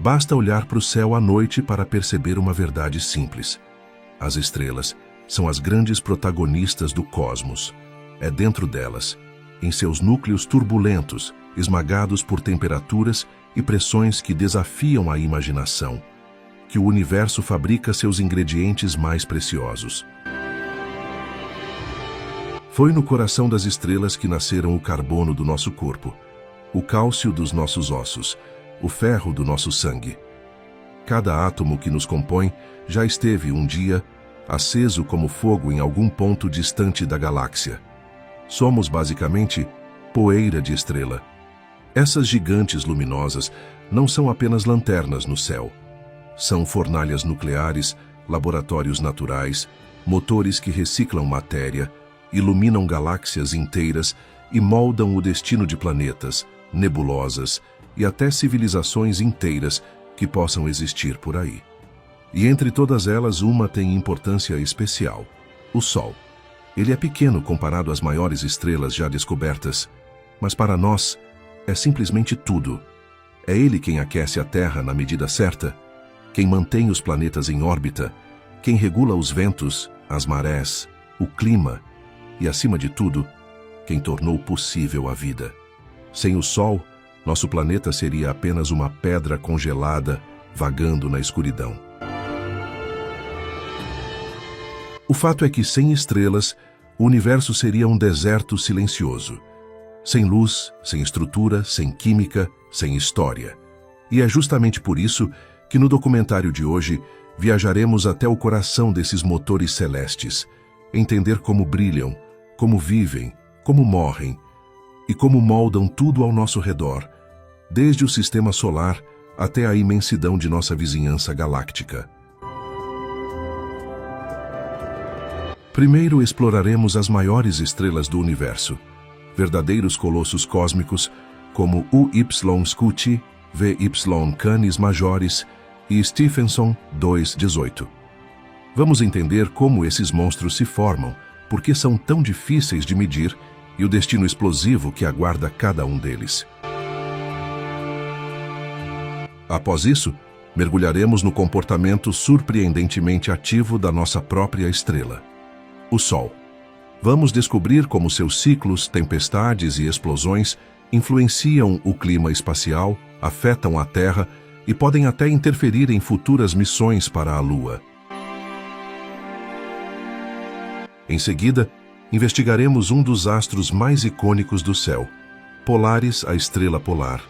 Basta olhar para o céu à noite para perceber uma verdade simples. As estrelas são as grandes protagonistas do cosmos. É dentro delas, em seus núcleos turbulentos, esmagados por temperaturas e pressões que desafiam a imaginação, que o universo fabrica seus ingredientes mais preciosos. Foi no coração das estrelas que nasceram o carbono do nosso corpo, o cálcio dos nossos ossos, o ferro do nosso sangue. Cada átomo que nos compõe já esteve um dia aceso como fogo em algum ponto distante da galáxia. Somos basicamente poeira de estrela. Essas gigantes luminosas não são apenas lanternas no céu. São fornalhas nucleares, laboratórios naturais, motores que reciclam matéria, iluminam galáxias inteiras e moldam o destino de planetas, nebulosas e até civilizações inteiras que possam existir por aí. E entre todas elas, uma tem importância especial: o Sol. Ele é pequeno comparado às maiores estrelas já descobertas, mas para nós é simplesmente tudo. É ele quem aquece a Terra na medida certa, quem mantém os planetas em órbita, quem regula os ventos, as marés, o clima e, acima de tudo, quem tornou possível a vida. Sem o Sol, nosso planeta seria apenas uma pedra congelada vagando na escuridão. O fato é que, sem estrelas, o universo seria um deserto silencioso. Sem luz, sem estrutura, sem química, sem história. E é justamente por isso que no documentário de hoje viajaremos até o coração desses motores celestes, entender como brilham, como vivem, como morrem e como moldam tudo ao nosso redor, desde o sistema solar até a imensidão de nossa vizinhança galáctica. Primeiro exploraremos as maiores estrelas do universo, verdadeiros colossos cósmicos como UY Scuti, VY Canis Majoris e Stephenson 218. Vamos entender como esses monstros se formam, por que são tão difíceis de medir e o destino explosivo que aguarda cada um deles. Após isso, mergulharemos no comportamento surpreendentemente ativo da nossa própria estrela, o Sol. Vamos descobrir como seus ciclos, tempestades e explosões influenciam o clima espacial, afetam a Terra e podem até interferir em futuras missões para a Lua. Em seguida, investigaremos um dos astros mais icônicos do céu, Polaris, a estrela polar.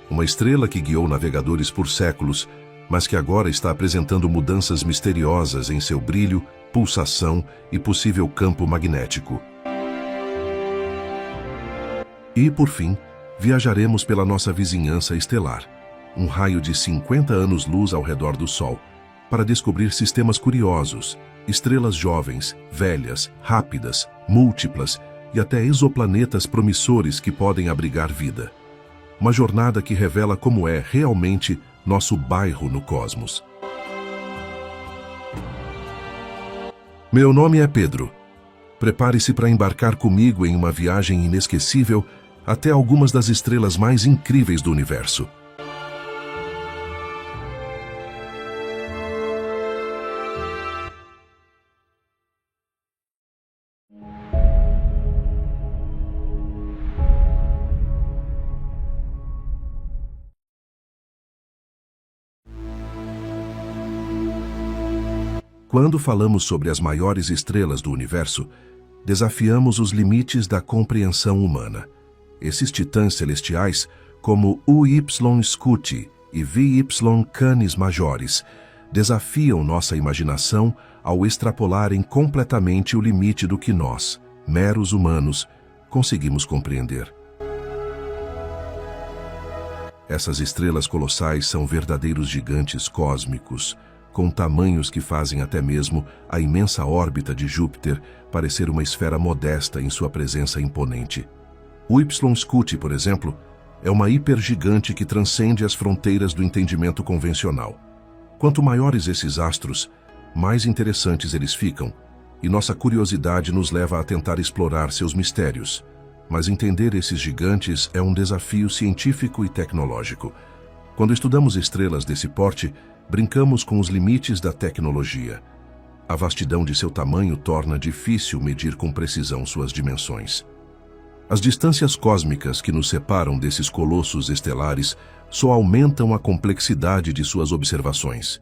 Uma estrela que guiou navegadores por séculos, mas que agora está apresentando mudanças misteriosas em seu brilho, pulsação e possível campo magnético. E, por fim, viajaremos pela nossa vizinhança estelar, um raio de 50 anos-luz ao redor do Sol, para descobrir sistemas curiosos, estrelas jovens, velhas, rápidas, múltiplas e até exoplanetas promissores que podem abrigar vida. Uma jornada que revela como é realmente nosso bairro no cosmos. Meu nome é Pedro. Prepare-se para embarcar comigo em uma viagem inesquecível até algumas das estrelas mais incríveis do universo. Quando falamos sobre as maiores estrelas do universo, desafiamos os limites da compreensão humana. Esses titãs celestiais, como UY Scuti e VY Canis Majoris, desafiam nossa imaginação ao extrapolarem completamente o limite do que nós, meros humanos, conseguimos compreender. Essas estrelas colossais são verdadeiros gigantes cósmicos, com tamanhos que fazem até mesmo a imensa órbita de Júpiter parecer uma esfera modesta em sua presença imponente. O Y Scuti, por exemplo, é uma hipergigante que transcende as fronteiras do entendimento convencional. Quanto maiores esses astros, mais interessantes eles ficam, e nossa curiosidade nos leva a tentar explorar seus mistérios. Mas entender esses gigantes é um desafio científico e tecnológico. Quando estudamos estrelas desse porte, brincamos com os limites da tecnologia. A vastidão de seu tamanho torna difícil medir com precisão suas dimensões. As distâncias cósmicas que nos separam desses colossos estelares só aumentam a complexidade de suas observações.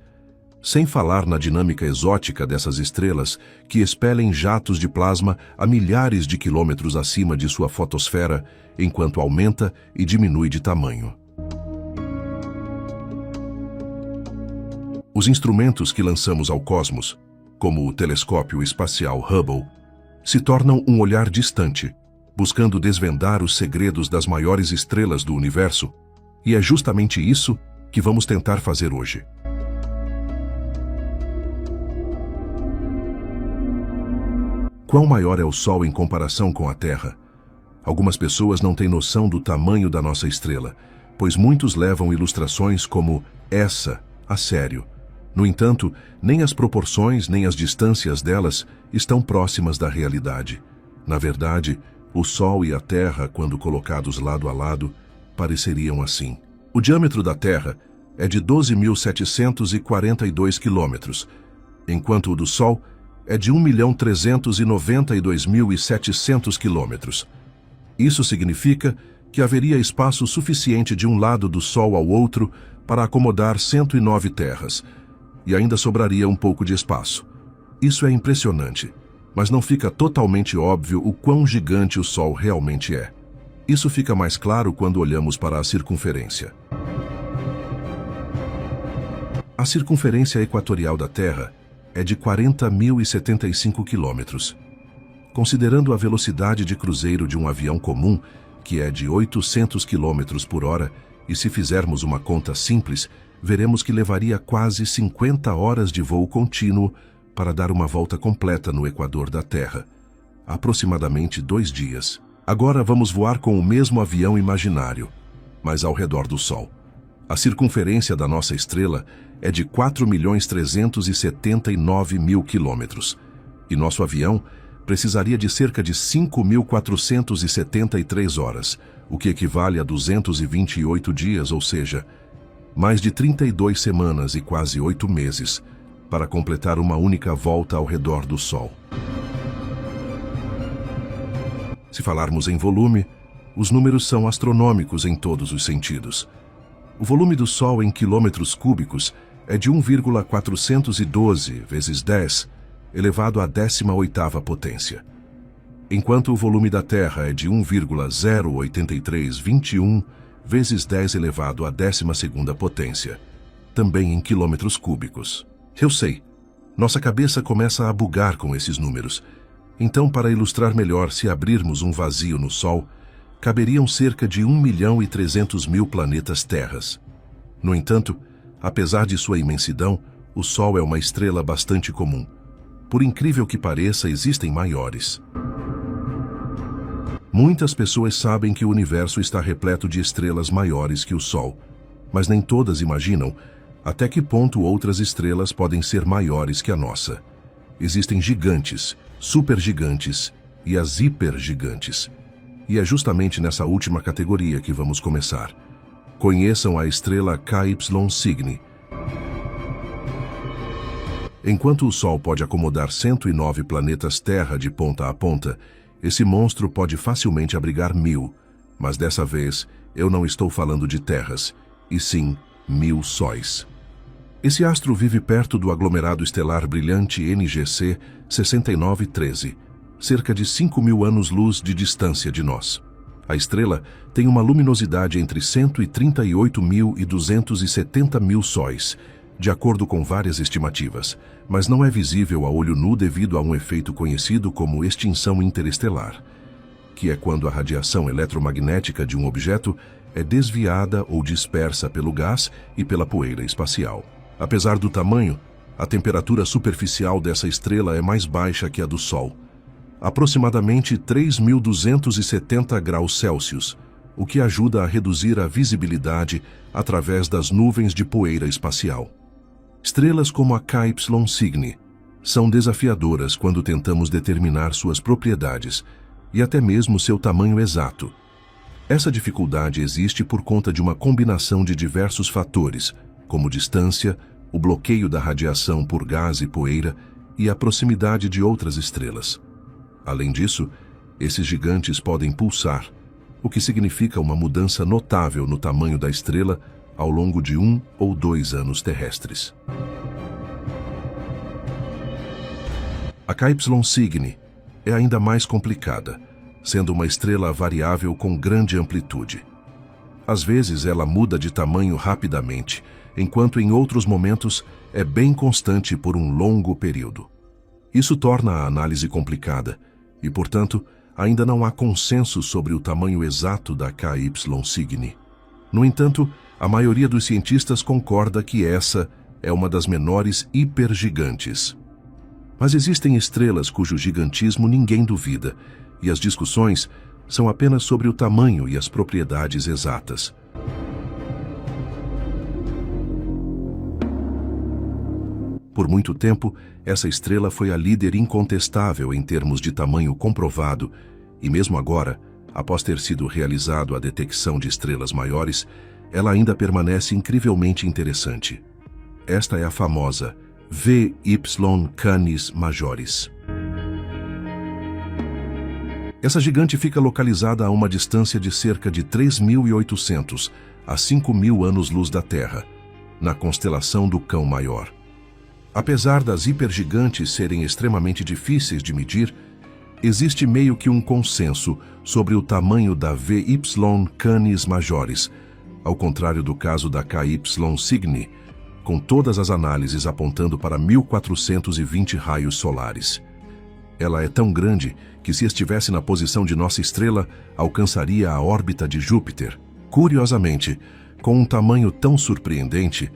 Sem falar na dinâmica exótica dessas estrelas que expelem jatos de plasma a milhares de quilômetros acima de sua fotosfera, enquanto aumenta e diminui de tamanho. Os instrumentos que lançamos ao cosmos, como o telescópio espacial Hubble, se tornam um olhar distante, buscando desvendar os segredos das maiores estrelas do universo, e é justamente isso que vamos tentar fazer hoje. Quão maior é o Sol em comparação com a Terra? Algumas pessoas não têm noção do tamanho da nossa estrela, pois muitos levam ilustrações como essa a sério. No entanto, nem as proporções nem as distâncias delas estão próximas da realidade. Na verdade, o Sol e a Terra, quando colocados lado a lado, pareceriam assim. O diâmetro da Terra é de 12.742 quilômetros, enquanto o do Sol é de 1.392.700 quilômetros. Isso significa que haveria espaço suficiente de um lado do Sol ao outro para acomodar 109 terras, e ainda sobraria um pouco de espaço. Isso é impressionante, mas não fica totalmente óbvio o quão gigante o Sol realmente é. Isso fica mais claro quando olhamos para a circunferência. A circunferência equatorial da Terra é de 40.075 quilômetros. Considerando a velocidade de cruzeiro de um avião comum, que é de 800 km por hora, e se fizermos uma conta simples, veremos que levaria quase 50 horas de voo contínuo para dar uma volta completa no equador da Terra. Aproximadamente 2 dias. Agora vamos voar com o mesmo avião imaginário, mas ao redor do Sol. A circunferência da nossa estrela é de 4.379.000 quilômetros, e nosso avião precisaria de cerca de 5.473 horas, o que equivale a 228 dias, ou seja, mais de 32 semanas e quase 8 meses, para completar uma única volta ao redor do Sol. Se falarmos em volume, os números são astronômicos em todos os sentidos. O volume do Sol em quilômetros cúbicos é de 1,412 vezes 10, elevado à 18ª potência, enquanto o volume da Terra é de 1,08321 vezes 10 elevado à 12ª potência, também em quilômetros cúbicos. Eu sei, nossa cabeça começa a bugar com esses números. Então, para ilustrar melhor, se abrirmos um vazio no Sol, caberiam cerca de 1.300.000 planetas terras. No entanto, apesar de sua imensidão, o Sol é uma estrela bastante comum. Por incrível que pareça, existem maiores. Muitas pessoas sabem que o universo está repleto de estrelas maiores que o Sol, mas nem todas imaginam até que ponto outras estrelas podem ser maiores que a nossa. Existem gigantes, supergigantes e as hipergigantes. E é justamente nessa última categoria que vamos começar. Conheçam a estrela KY Cygni. Enquanto o Sol pode acomodar 109 planetas Terra de ponta a ponta, esse monstro pode facilmente abrigar 1000, mas dessa vez eu não estou falando de terras, e sim 1000 sóis. Esse astro vive perto do aglomerado estelar brilhante NGC 6913, cerca de 5.000 anos-luz de distância de nós. A estrela tem uma luminosidade entre 138.000 e 270.000 sóis, de acordo com várias estimativas, mas não é visível a olho nu devido a um efeito conhecido como extinção interestelar, que é quando a radiação eletromagnética de um objeto é desviada ou dispersa pelo gás e pela poeira espacial. Apesar do tamanho, a temperatura superficial dessa estrela é mais baixa que a do Sol, aproximadamente 3.270 graus Celsius, o que ajuda a reduzir a visibilidade através das nuvens de poeira espacial. Estrelas como a KY Cygni são desafiadoras quando tentamos determinar suas propriedades e até mesmo seu tamanho exato. Essa dificuldade existe por conta de uma combinação de diversos fatores, como distância, o bloqueio da radiação por gás e poeira e a proximidade de outras estrelas. Além disso, esses gigantes podem pulsar, o que significa uma mudança notável no tamanho da estrela ao longo de 1 ou 2 anos terrestres. A KY Cygni é ainda mais complicada, sendo uma estrela variável com grande amplitude. Às vezes ela muda de tamanho rapidamente, enquanto em outros momentos é bem constante por um longo período. Isso torna a análise complicada e, portanto, ainda não há consenso sobre o tamanho exato da KY Cygni. No entanto, a maioria dos cientistas concorda que essa é uma das menores hipergigantes. Mas existem estrelas cujo gigantismo ninguém duvida, e as discussões são apenas sobre o tamanho e as propriedades exatas. Por muito tempo, essa estrela foi a líder incontestável em termos de tamanho comprovado, e mesmo agora, após ter sido realizado a detecção de estrelas maiores, ela ainda permanece incrivelmente interessante. Esta é a famosa VY Canis Majoris. Essa gigante fica localizada a uma distância de cerca de 3.800 a 5.000 anos-luz da Terra, na constelação do Cão Maior. Apesar das hipergigantes serem extremamente difíceis de medir, existe meio que um consenso sobre o tamanho da VY Canis Majoris, ao contrário do caso da KY Cygni, com todas as análises apontando para 1.420 raios solares. Ela é tão grande que, se estivesse na posição de nossa estrela, alcançaria a órbita de Júpiter. Curiosamente, com um tamanho tão surpreendente,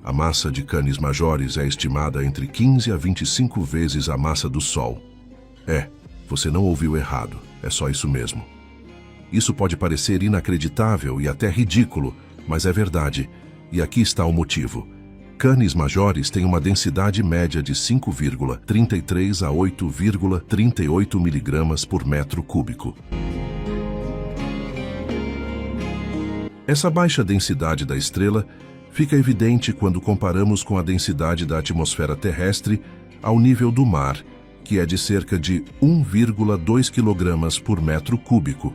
a massa de Canis Majoris é estimada entre 15 a 25 vezes a massa do Sol. Você não ouviu errado, é só isso mesmo. Isso pode parecer inacreditável e até ridículo, mas é verdade, e aqui está o motivo. Canis Majoris tem uma densidade média de 5,33 a 8,38 miligramas por metro cúbico. Essa baixa densidade da estrela fica evidente quando comparamos com a densidade da atmosfera terrestre ao nível do mar, que é de cerca de 1,2 kg por metro cúbico.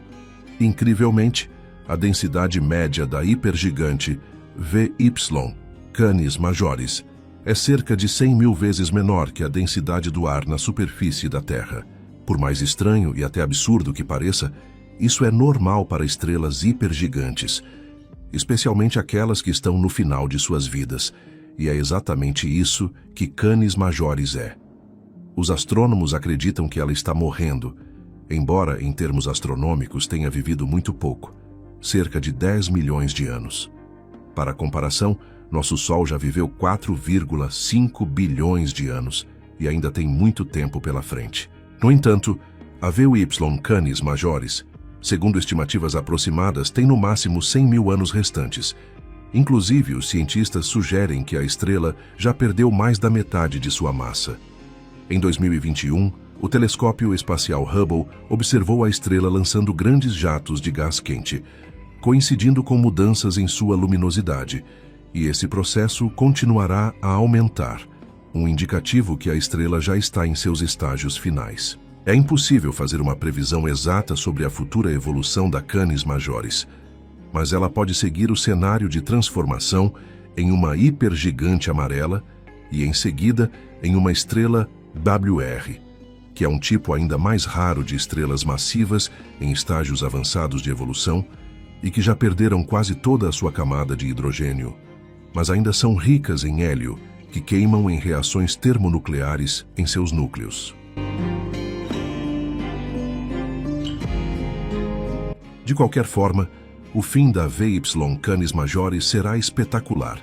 Incrivelmente, a densidade média da hipergigante VY Canis Majoris é cerca de 100.000 vezes menor que a densidade do ar na superfície da Terra. Por mais estranho e até absurdo que pareça, isso é normal para estrelas hipergigantes, especialmente aquelas que estão no final de suas vidas, e é exatamente isso que Canis Majoris é. Os astrônomos acreditam que ela está morrendo, embora em termos astronômicos tenha vivido muito pouco, cerca de 10 milhões de anos. Para comparação, nosso Sol já viveu 4,5 bilhões de anos e ainda tem muito tempo pela frente. No entanto, a VY Canis Majoris, segundo estimativas aproximadas, tem no máximo 100.000 anos restantes. Inclusive, os cientistas sugerem que a estrela já perdeu mais da metade de sua massa. Em 2021, o telescópio espacial Hubble observou a estrela lançando grandes jatos de gás quente, coincidindo com mudanças em sua luminosidade, e esse processo continuará a aumentar, um indicativo que a estrela já está em seus estágios finais. É impossível fazer uma previsão exata sobre a futura evolução da Canis Majoris, mas ela pode seguir o cenário de transformação em uma hipergigante amarela e, em seguida, em uma estrela WR, que é um tipo ainda mais raro de estrelas massivas em estágios avançados de evolução e que já perderam quase toda a sua camada de hidrogênio, mas ainda são ricas em hélio, que queimam em reações termonucleares em seus núcleos. De qualquer forma, o fim da VY Canis Majoris será espetacular.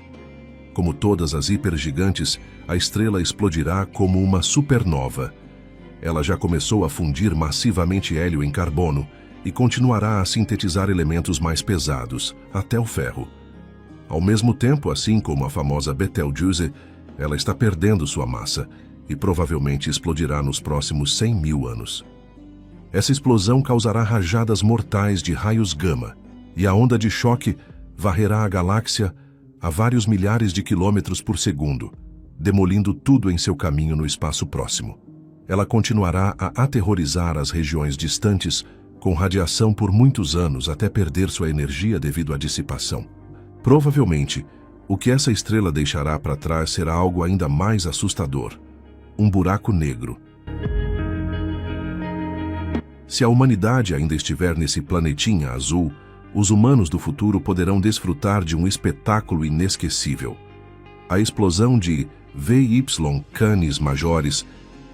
Como todas as hipergigantes, a estrela explodirá como uma supernova. Ela já começou a fundir massivamente hélio em carbono e continuará a sintetizar elementos mais pesados, até o ferro. Ao mesmo tempo, assim como a famosa Betelgeuse, ela está perdendo sua massa e provavelmente explodirá nos próximos 100.000 anos. Essa explosão causará rajadas mortais de raios gama, e a onda de choque varrerá a galáxia a vários milhares de quilômetros por segundo, demolindo tudo em seu caminho no espaço próximo. Ela continuará a aterrorizar as regiões distantes com radiação por muitos anos até perder sua energia devido à dissipação. Provavelmente, o que essa estrela deixará para trás será algo ainda mais assustador: um buraco negro. Se a humanidade ainda estiver nesse planetinha azul, os humanos do futuro poderão desfrutar de um espetáculo inesquecível. A explosão de VY Canis Majoris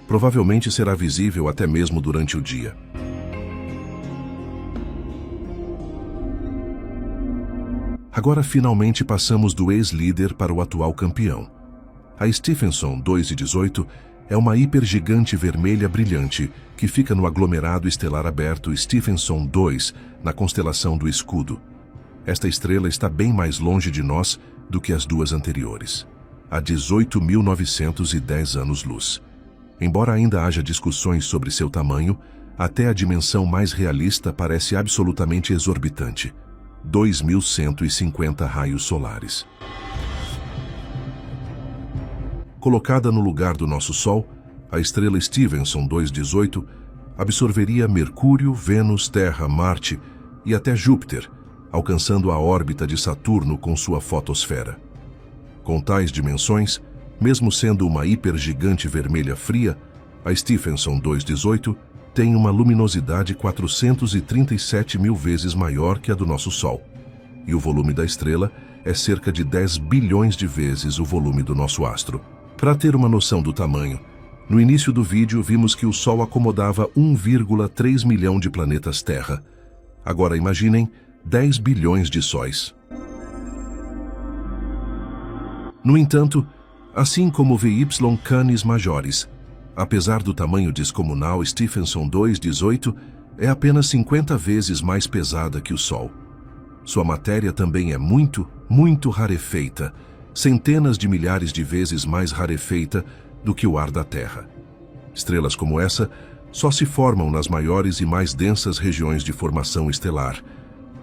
provavelmente será visível até mesmo durante o dia. Agora finalmente passamos do ex-líder para o atual campeão. A Stephenson 2/18 é uma hipergigante vermelha brilhante que fica no aglomerado estelar aberto Stephenson 2, na constelação do Escudo. Esta estrela está bem mais longe de nós do que as duas anteriores, a 18.910 anos-luz. Embora ainda haja discussões sobre seu tamanho, até a dimensão mais realista parece absolutamente exorbitante: 2.150 raios solares. Colocada no lugar do nosso Sol, a estrela Stephenson 2/18 absorveria Mercúrio, Vênus, Terra, Marte e até Júpiter, alcançando a órbita de Saturno com sua fotosfera. Com tais dimensões, mesmo sendo uma hipergigante vermelha fria, a Stephenson 2/18 tem uma luminosidade 437 mil vezes maior que a do nosso Sol, e o volume da estrela é cerca de 10 bilhões de vezes o volume do nosso astro. Para ter uma noção do tamanho, no início do vídeo vimos que o Sol acomodava 1,3 milhão de planetas Terra. Agora imaginem 10 bilhões de sóis. No entanto, assim como VY Canis Majoris, apesar do tamanho descomunal, Stephenson 2/18 é apenas 50 vezes mais pesada que o Sol. Sua matéria também é muito, muito rarefeita, centenas de milhares de vezes mais rarefeita do que o ar da Terra. Estrelas como essa só se formam nas maiores e mais densas regiões de formação estelar,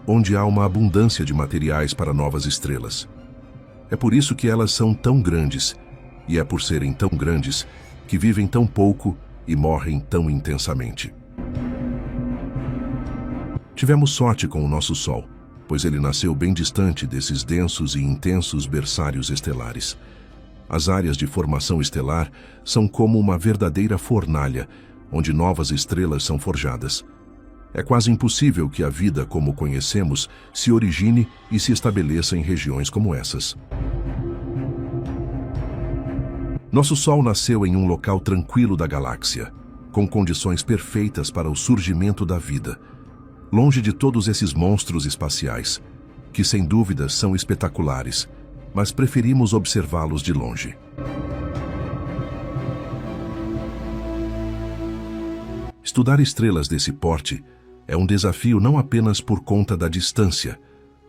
onde há uma abundância de materiais para novas estrelas. É por isso que elas são tão grandes, e é por serem tão grandes que vivem tão pouco e morrem tão intensamente. Tivemos sorte com o nosso Sol, pois ele nasceu bem distante desses densos e intensos berçários estelares. As áreas de formação estelar são como uma verdadeira fornalha, onde novas estrelas são forjadas. É quase impossível que a vida como conhecemos se origine e se estabeleça em regiões como essas. Nosso Sol nasceu em um local tranquilo da galáxia, com condições perfeitas para o surgimento da vida, longe de todos esses monstros espaciais, que sem dúvida são espetaculares, mas preferimos observá-los de longe. Estudar estrelas desse porte é um desafio não apenas por conta da distância,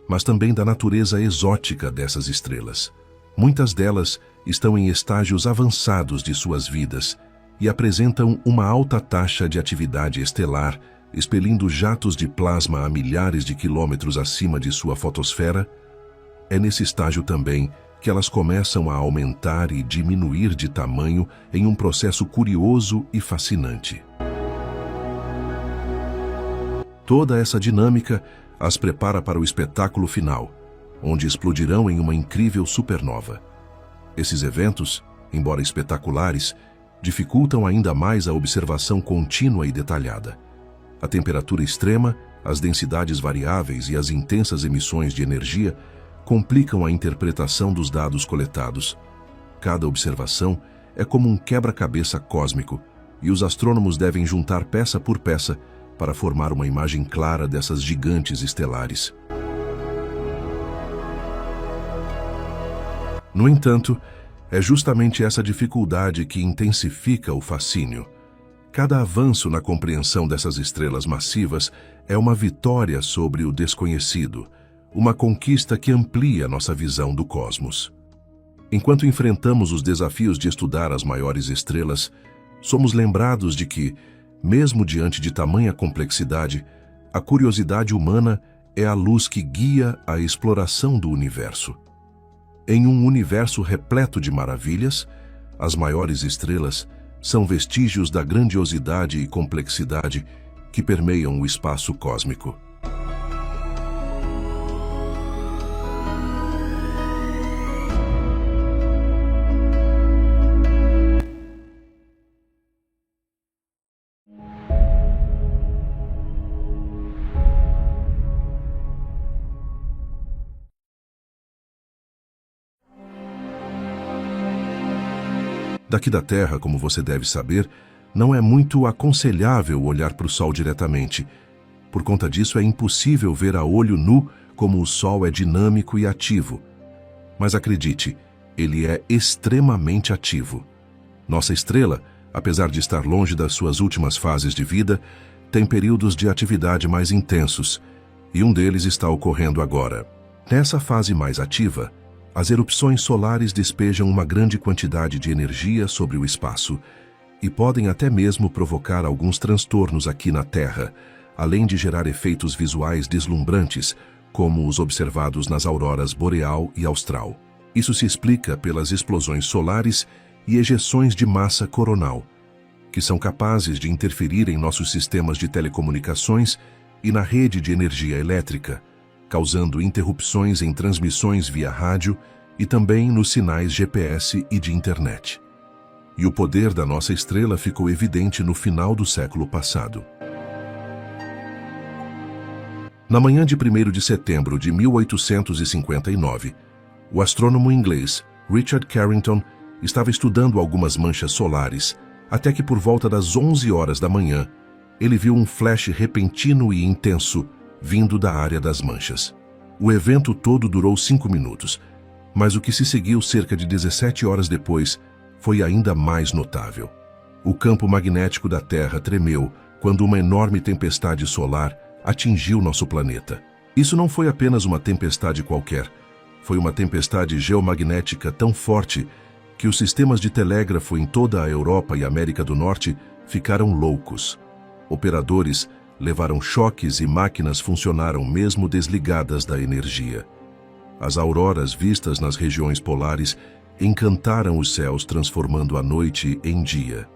mas também da natureza exótica dessas estrelas. Muitas delas estão em estágios avançados de suas vidas e apresentam uma alta taxa de atividade estelar, expelindo jatos de plasma a milhares de quilômetros acima de sua fotosfera. É nesse estágio também que elas começam a aumentar e diminuir de tamanho em um processo curioso e fascinante. Toda essa dinâmica as prepara para o espetáculo final, onde explodirão em uma incrível supernova. Esses eventos, embora espetaculares, dificultam ainda mais a observação contínua e detalhada. A temperatura extrema, as densidades variáveis e as intensas emissões de energia complicam a interpretação dos dados coletados. Cada observação é como um quebra-cabeça cósmico, e os astrônomos devem juntar peça por peça para formar uma imagem clara dessas gigantes estelares. No entanto, é justamente essa dificuldade que intensifica o fascínio. Cada avanço na compreensão dessas estrelas massivas é uma vitória sobre o desconhecido, uma conquista que amplia nossa visão do cosmos. Enquanto enfrentamos os desafios de estudar as maiores estrelas, somos lembrados de que, Mesmo diante de tamanha complexidade, a curiosidade humana é a luz que guia a exploração do universo. Em um universo repleto de maravilhas, as maiores estrelas são vestígios da grandiosidade e complexidade que permeiam o espaço cósmico. Daqui da Terra, como você deve saber, não é muito aconselhável olhar para o Sol diretamente. Por conta disso, é impossível ver a olho nu como o Sol é dinâmico e ativo. Mas acredite, ele é extremamente ativo. Nossa estrela, apesar de estar longe das suas últimas fases de vida, tem períodos de atividade mais intensos, e um deles está ocorrendo agora. Nessa fase mais ativa, as erupções solares despejam uma grande quantidade de energia sobre o espaço e podem até mesmo provocar alguns transtornos aqui na Terra, além de gerar efeitos visuais deslumbrantes, como os observados nas auroras boreal e austral. Isso se explica pelas explosões solares e ejeções de massa coronal, que são capazes de interferir em nossos sistemas de telecomunicações e na rede de energia elétrica, causando interrupções em transmissões via rádio e também nos sinais GPS e de internet. E o poder da nossa estrela ficou evidente no final do século passado. Na manhã de 1º de setembro de 1859, o astrônomo inglês Richard Carrington estava estudando algumas manchas solares, até que por volta das 11 horas da manhã, ele viu um flash repentino e intenso vindo da área das manchas. O evento todo durou 5 minutos, mas o que se seguiu cerca de 17 horas depois foi ainda mais notável. O campo magnético da Terra tremeu quando uma enorme tempestade solar atingiu nosso planeta. Isso não foi apenas uma tempestade qualquer, foi uma tempestade geomagnética tão forte que os sistemas de telégrafo em toda a Europa e América do Norte ficaram loucos. Operadores levaram choques e máquinas funcionaram mesmo desligadas da energia. As auroras vistas nas regiões polares encantaram os céus, transformando a noite em dia.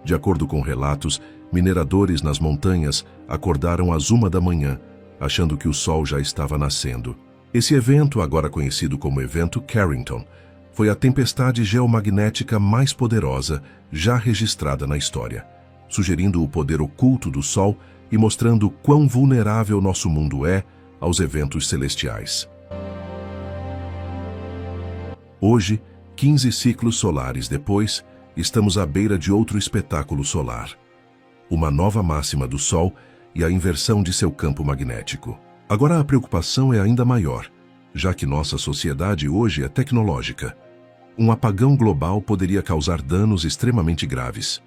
De acordo com relatos, mineradores nas montanhas acordaram às 1 da manhã, achando que o sol já estava nascendo. Esse evento, agora conhecido como Evento Carrington, foi a tempestade geomagnética mais poderosa já registrada na história, sugerindo o poder oculto do Sol e mostrando quão vulnerável nosso mundo é aos eventos celestiais. Hoje, 15 ciclos solares depois, estamos à beira de outro espetáculo solar. Uma nova máxima do Sol e a inversão de seu campo magnético. Agora a preocupação é ainda maior, já que nossa sociedade hoje é tecnológica. Um apagão global poderia causar danos extremamente graves.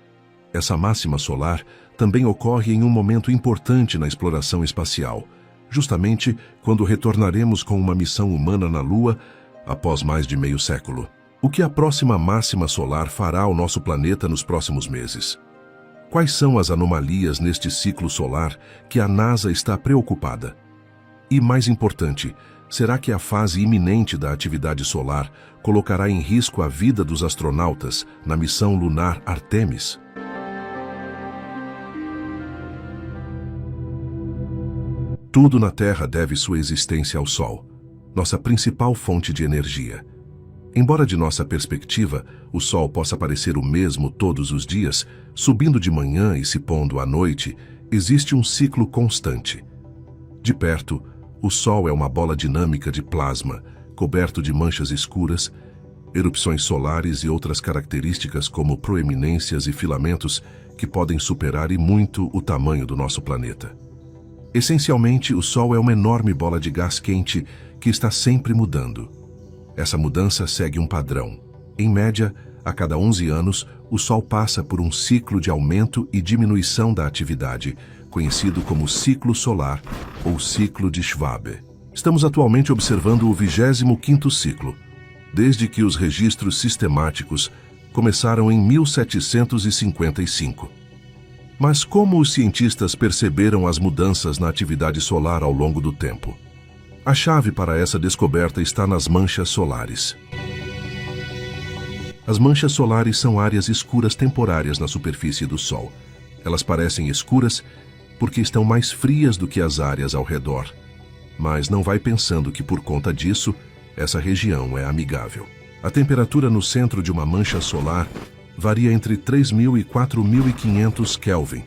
Essa máxima solar também ocorre em um momento importante na exploração espacial, justamente quando retornaremos com uma missão humana na Lua após mais de meio século. O que a próxima máxima solar fará ao nosso planeta nos próximos meses? Quais são as anomalias neste ciclo solar que a NASA está preocupada? E mais importante, será que a fase iminente da atividade solar colocará em risco a vida dos astronautas na missão lunar Artemis? Tudo na Terra deve sua existência ao Sol, nossa principal fonte de energia. Embora de nossa perspectiva, o Sol possa parecer o mesmo todos os dias, subindo de manhã e se pondo à noite, existe um ciclo constante. De perto, o Sol é uma bola dinâmica de plasma, coberto de manchas escuras, erupções solares e outras características como proeminências e filamentos que podem superar e muito o tamanho do nosso planeta. Essencialmente, o Sol é uma enorme bola de gás quente que está sempre mudando. Essa mudança segue um padrão. Em média, a cada 11 anos, o Sol passa por um ciclo de aumento e diminuição da atividade, conhecido como ciclo solar ou ciclo de Schwabe. Estamos atualmente observando o 25º ciclo, desde que os registros sistemáticos começaram em 1755. Mas como os cientistas perceberam as mudanças na atividade solar ao longo do tempo? A chave para essa descoberta está nas manchas solares. As manchas solares são áreas escuras temporárias na superfície do Sol. Elas parecem escuras porque estão mais frias do que as áreas ao redor. Mas não vai pensando que por conta disso, essa região é amigável. A temperatura no centro de uma mancha solar varia entre 3.000 e 4.500 Kelvin,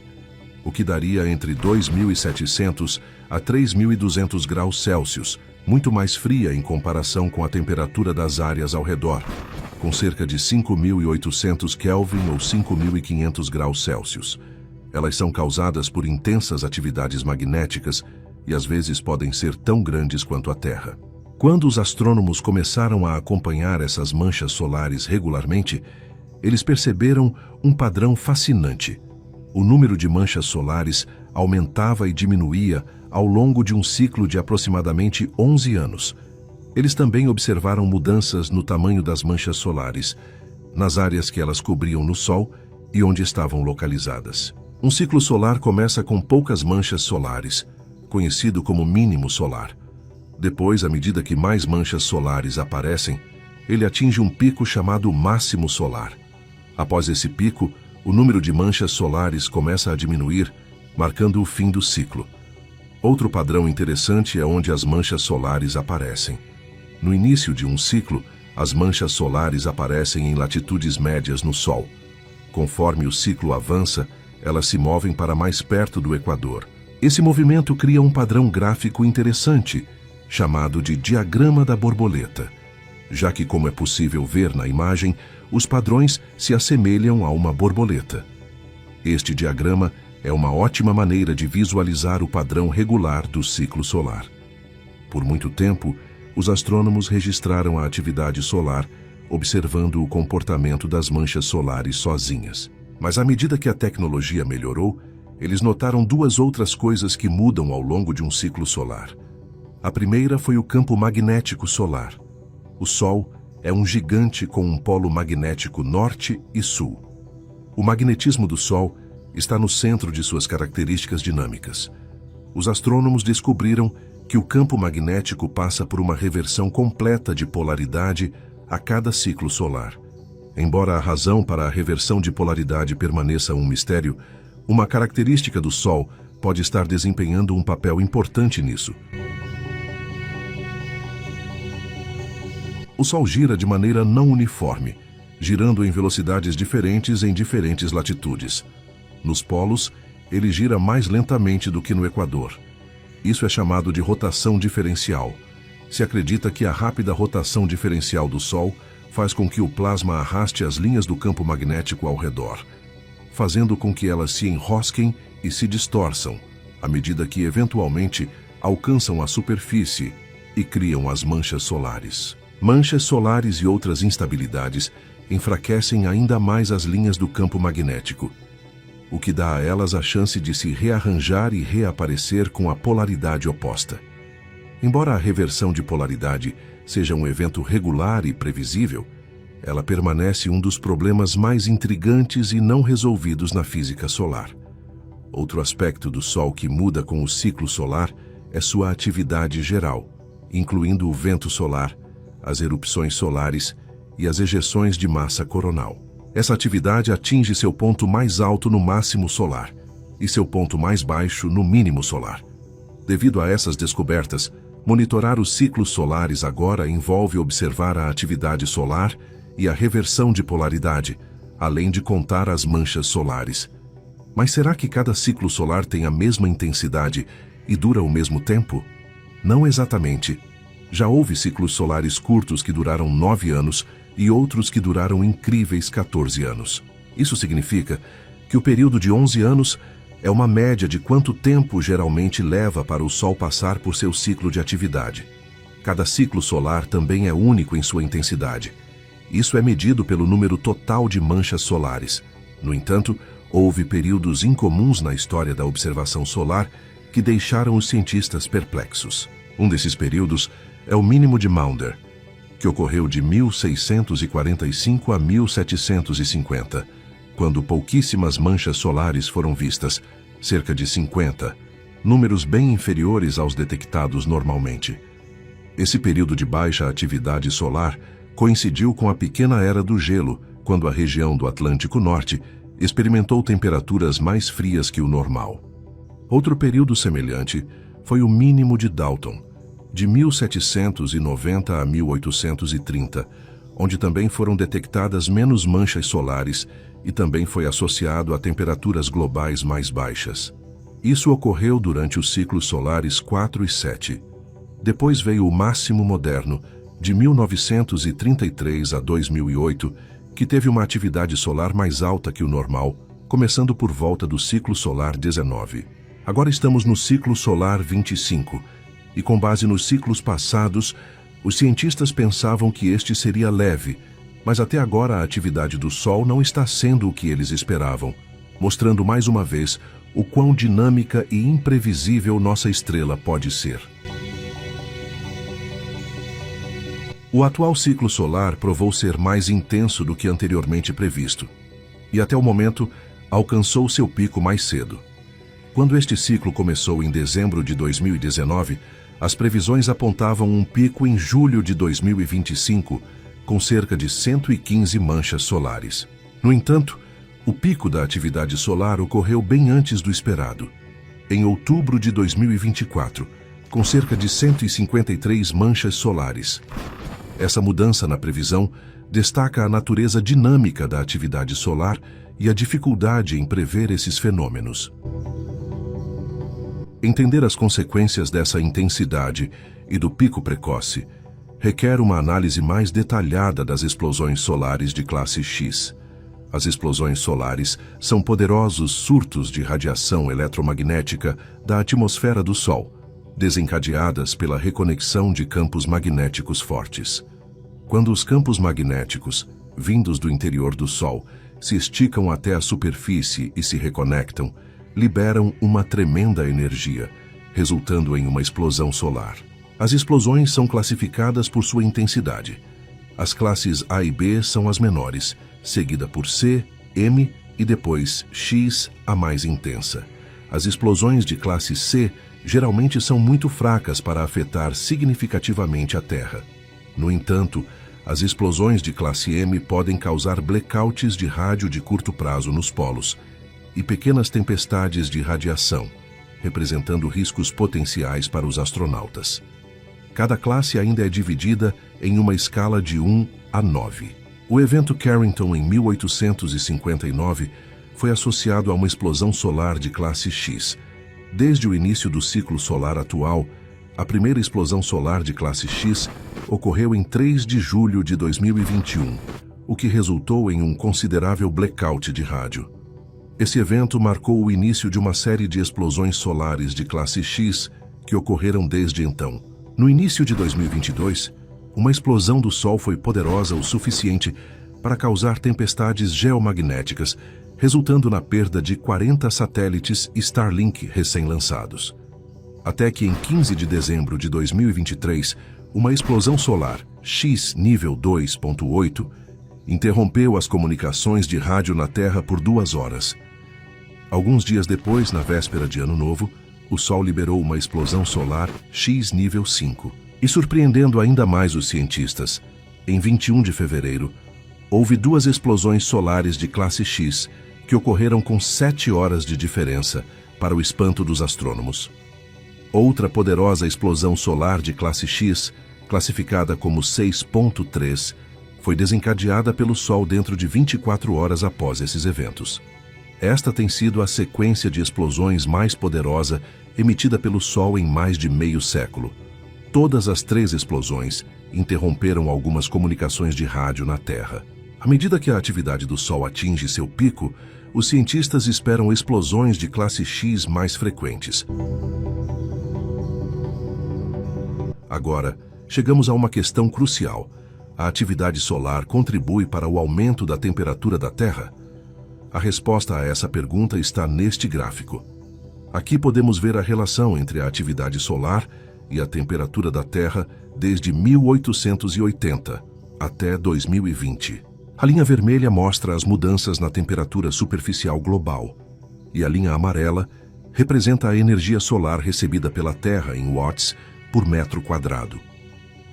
o que daria entre 2.700 a 3.200 graus Celsius, muito mais fria em comparação com a temperatura das áreas ao redor, com cerca de 5.800 Kelvin ou 5.500 graus Celsius. Elas são causadas por intensas atividades magnéticas e às vezes podem ser tão grandes quanto a Terra. Quando os astrônomos começaram a acompanhar essas manchas solares regularmente, eles perceberam um padrão fascinante. O número de manchas solares aumentava e diminuía ao longo de um ciclo de aproximadamente 11 anos. Eles também observaram mudanças no tamanho das manchas solares, nas áreas que elas cobriam no Sol e onde estavam localizadas. Um ciclo solar começa com poucas manchas solares, conhecido como mínimo solar. Depois, à medida que mais manchas solares aparecem, ele atinge um pico chamado máximo solar. Após esse pico, o número de manchas solares começa a diminuir, marcando o fim do ciclo. Outro padrão interessante é onde as manchas solares aparecem. No início de um ciclo, as manchas solares aparecem em latitudes médias no Sol. Conforme o ciclo avança, elas se movem para mais perto do Equador. Esse movimento cria um padrão gráfico interessante, chamado de diagrama da borboleta, já que, como é possível ver na imagem, os padrões se assemelham a uma borboleta. Este diagrama é uma ótima maneira de visualizar o padrão regular do ciclo solar. Por muito tempo, os astrônomos registraram a atividade solar, observando o comportamento das manchas solares sozinhas. Mas à medida que a tecnologia melhorou, eles notaram duas outras coisas que mudam ao longo de um ciclo solar. A primeira foi o campo magnético solar. O Sol é um gigante com um polo magnético norte e sul. O magnetismo do Sol está no centro de suas características dinâmicas. Os astrônomos descobriram que o campo magnético passa por uma reversão completa de polaridade a cada ciclo solar. Embora a razão para a reversão de polaridade permaneça um mistério, uma característica do Sol pode estar desempenhando um papel importante nisso. O Sol gira de maneira não uniforme, girando em velocidades diferentes em diferentes latitudes. Nos polos, ele gira mais lentamente do que no Equador. Isso é chamado de rotação diferencial. Se acredita que a rápida rotação diferencial do Sol faz com que o plasma arraste as linhas do campo magnético ao redor, fazendo com que elas se enrosquem e se distorçam, à medida que eventualmente alcançam a superfície e criam as manchas solares. Manchas solares e outras instabilidades enfraquecem ainda mais as linhas do campo magnético, o que dá a elas a chance de se rearranjar e reaparecer com a polaridade oposta. Embora a reversão de polaridade seja um evento regular e previsível, ela permanece um dos problemas mais intrigantes e não resolvidos na física solar. Outro aspecto do Sol que muda com o ciclo solar é sua atividade geral, incluindo o vento solar, as erupções solares e as ejeções de massa coronal. Essa atividade atinge seu ponto mais alto no máximo solar e seu ponto mais baixo no mínimo solar. Devido a essas descobertas, monitorar os ciclos solares agora envolve observar a atividade solar e a reversão de polaridade, além de contar as manchas solares. Mas será que cada ciclo solar tem a mesma intensidade e dura o mesmo tempo? Não exatamente. Já houve ciclos solares curtos que duraram 9 anos e outros que duraram incríveis 14 anos. Isso significa que o período de 11 anos é uma média de quanto tempo geralmente leva para o Sol passar por seu ciclo de atividade. Cada ciclo solar também é único em sua intensidade. Isso é medido pelo número total de manchas solares. No entanto, houve períodos incomuns na história da observação solar que deixaram os cientistas perplexos. Um desses períodos é o mínimo de Maunder, que ocorreu de 1645 a 1750, quando pouquíssimas manchas solares foram vistas, cerca de 50, números bem inferiores aos detectados normalmente. Esse período de baixa atividade solar coincidiu com a pequena era do gelo, quando a região do Atlântico Norte experimentou temperaturas mais frias que o normal. Outro período semelhante foi o mínimo de Dalton, de 1790 a 1830, onde também foram detectadas menos manchas solares e também foi associado a temperaturas globais mais baixas. Isso ocorreu durante os ciclos solares 4 e 7. Depois veio o máximo moderno, de 1933 a 2008, que teve uma atividade solar mais alta que o normal, começando por volta do ciclo solar 19. Agora estamos no ciclo solar 25, e com base nos ciclos passados, os cientistas pensavam que este seria leve, mas até agora a atividade do Sol não está sendo o que eles esperavam, mostrando mais uma vez o quão dinâmica e imprevisível nossa estrela pode ser. O atual ciclo solar provou ser mais intenso do que anteriormente previsto, e até o momento alcançou seu pico mais cedo. Quando este ciclo começou em dezembro de 2019, as previsões apontavam um pico em julho de 2025, com cerca de 115 manchas solares. No entanto, o pico da atividade solar ocorreu bem antes do esperado, em outubro de 2024, com cerca de 153 manchas solares. Essa mudança na previsão destaca a natureza dinâmica da atividade solar e a dificuldade em prever esses fenômenos. Entender as consequências dessa intensidade e do pico precoce requer uma análise mais detalhada das explosões solares de classe X. As explosões solares são poderosos surtos de radiação eletromagnética da atmosfera do Sol, desencadeadas pela reconexão de campos magnéticos fortes. Quando os campos magnéticos, vindos do interior do Sol, se esticam até a superfície e se reconectam, liberam uma tremenda energia, resultando em uma explosão solar. As explosões são classificadas por sua intensidade. As classes A e B são as menores, seguida por C, M e depois X, a mais intensa. As explosões de classe C geralmente são muito fracas para afetar significativamente a Terra. No entanto, as explosões de classe M podem causar blackouts de rádio de curto prazo nos polos e pequenas tempestades de radiação, representando riscos potenciais para os astronautas. Cada classe ainda é dividida em uma escala de 1 a 9. O evento Carrington, em 1859, foi associado a uma explosão solar de classe X. Desde o início do ciclo solar atual, a primeira explosão solar de classe X ocorreu em 3 de julho de 2021, o que resultou em um considerável blackout de rádio. Esse evento marcou o início de uma série de explosões solares de classe X que ocorreram desde então. No início de 2022, uma explosão do Sol foi poderosa o suficiente para causar tempestades geomagnéticas, resultando na perda de 40 satélites Starlink recém-lançados. Até que em 15 de dezembro de 2023, uma explosão solar, X nível 2.8, interrompeu as comunicações de rádio na Terra por 2 horas. Alguns dias depois, na véspera de Ano Novo, o Sol liberou uma explosão solar X nível 5. E surpreendendo ainda mais os cientistas, em 21 de fevereiro, houve 2 explosões solares de classe X que ocorreram com 7 horas de diferença, para o espanto dos astrônomos. Outra poderosa explosão solar de classe X, classificada como 6.3, foi desencadeada pelo Sol dentro de 24 horas após esses eventos. Esta tem sido a sequência de explosões mais poderosa emitida pelo Sol em mais de meio século. Todas as 3 explosões interromperam algumas comunicações de rádio na Terra. À medida que a atividade do Sol atinge seu pico, os cientistas esperam explosões de classe X mais frequentes. Agora, chegamos a uma questão crucial. A atividade solar contribui para o aumento da temperatura da Terra? A resposta a essa pergunta está neste gráfico. Aqui podemos ver a relação entre a atividade solar e a temperatura da Terra desde 1880 até 2020. A linha vermelha mostra as mudanças na temperatura superficial global, e a linha amarela representa a energia solar recebida pela Terra em watts por metro quadrado.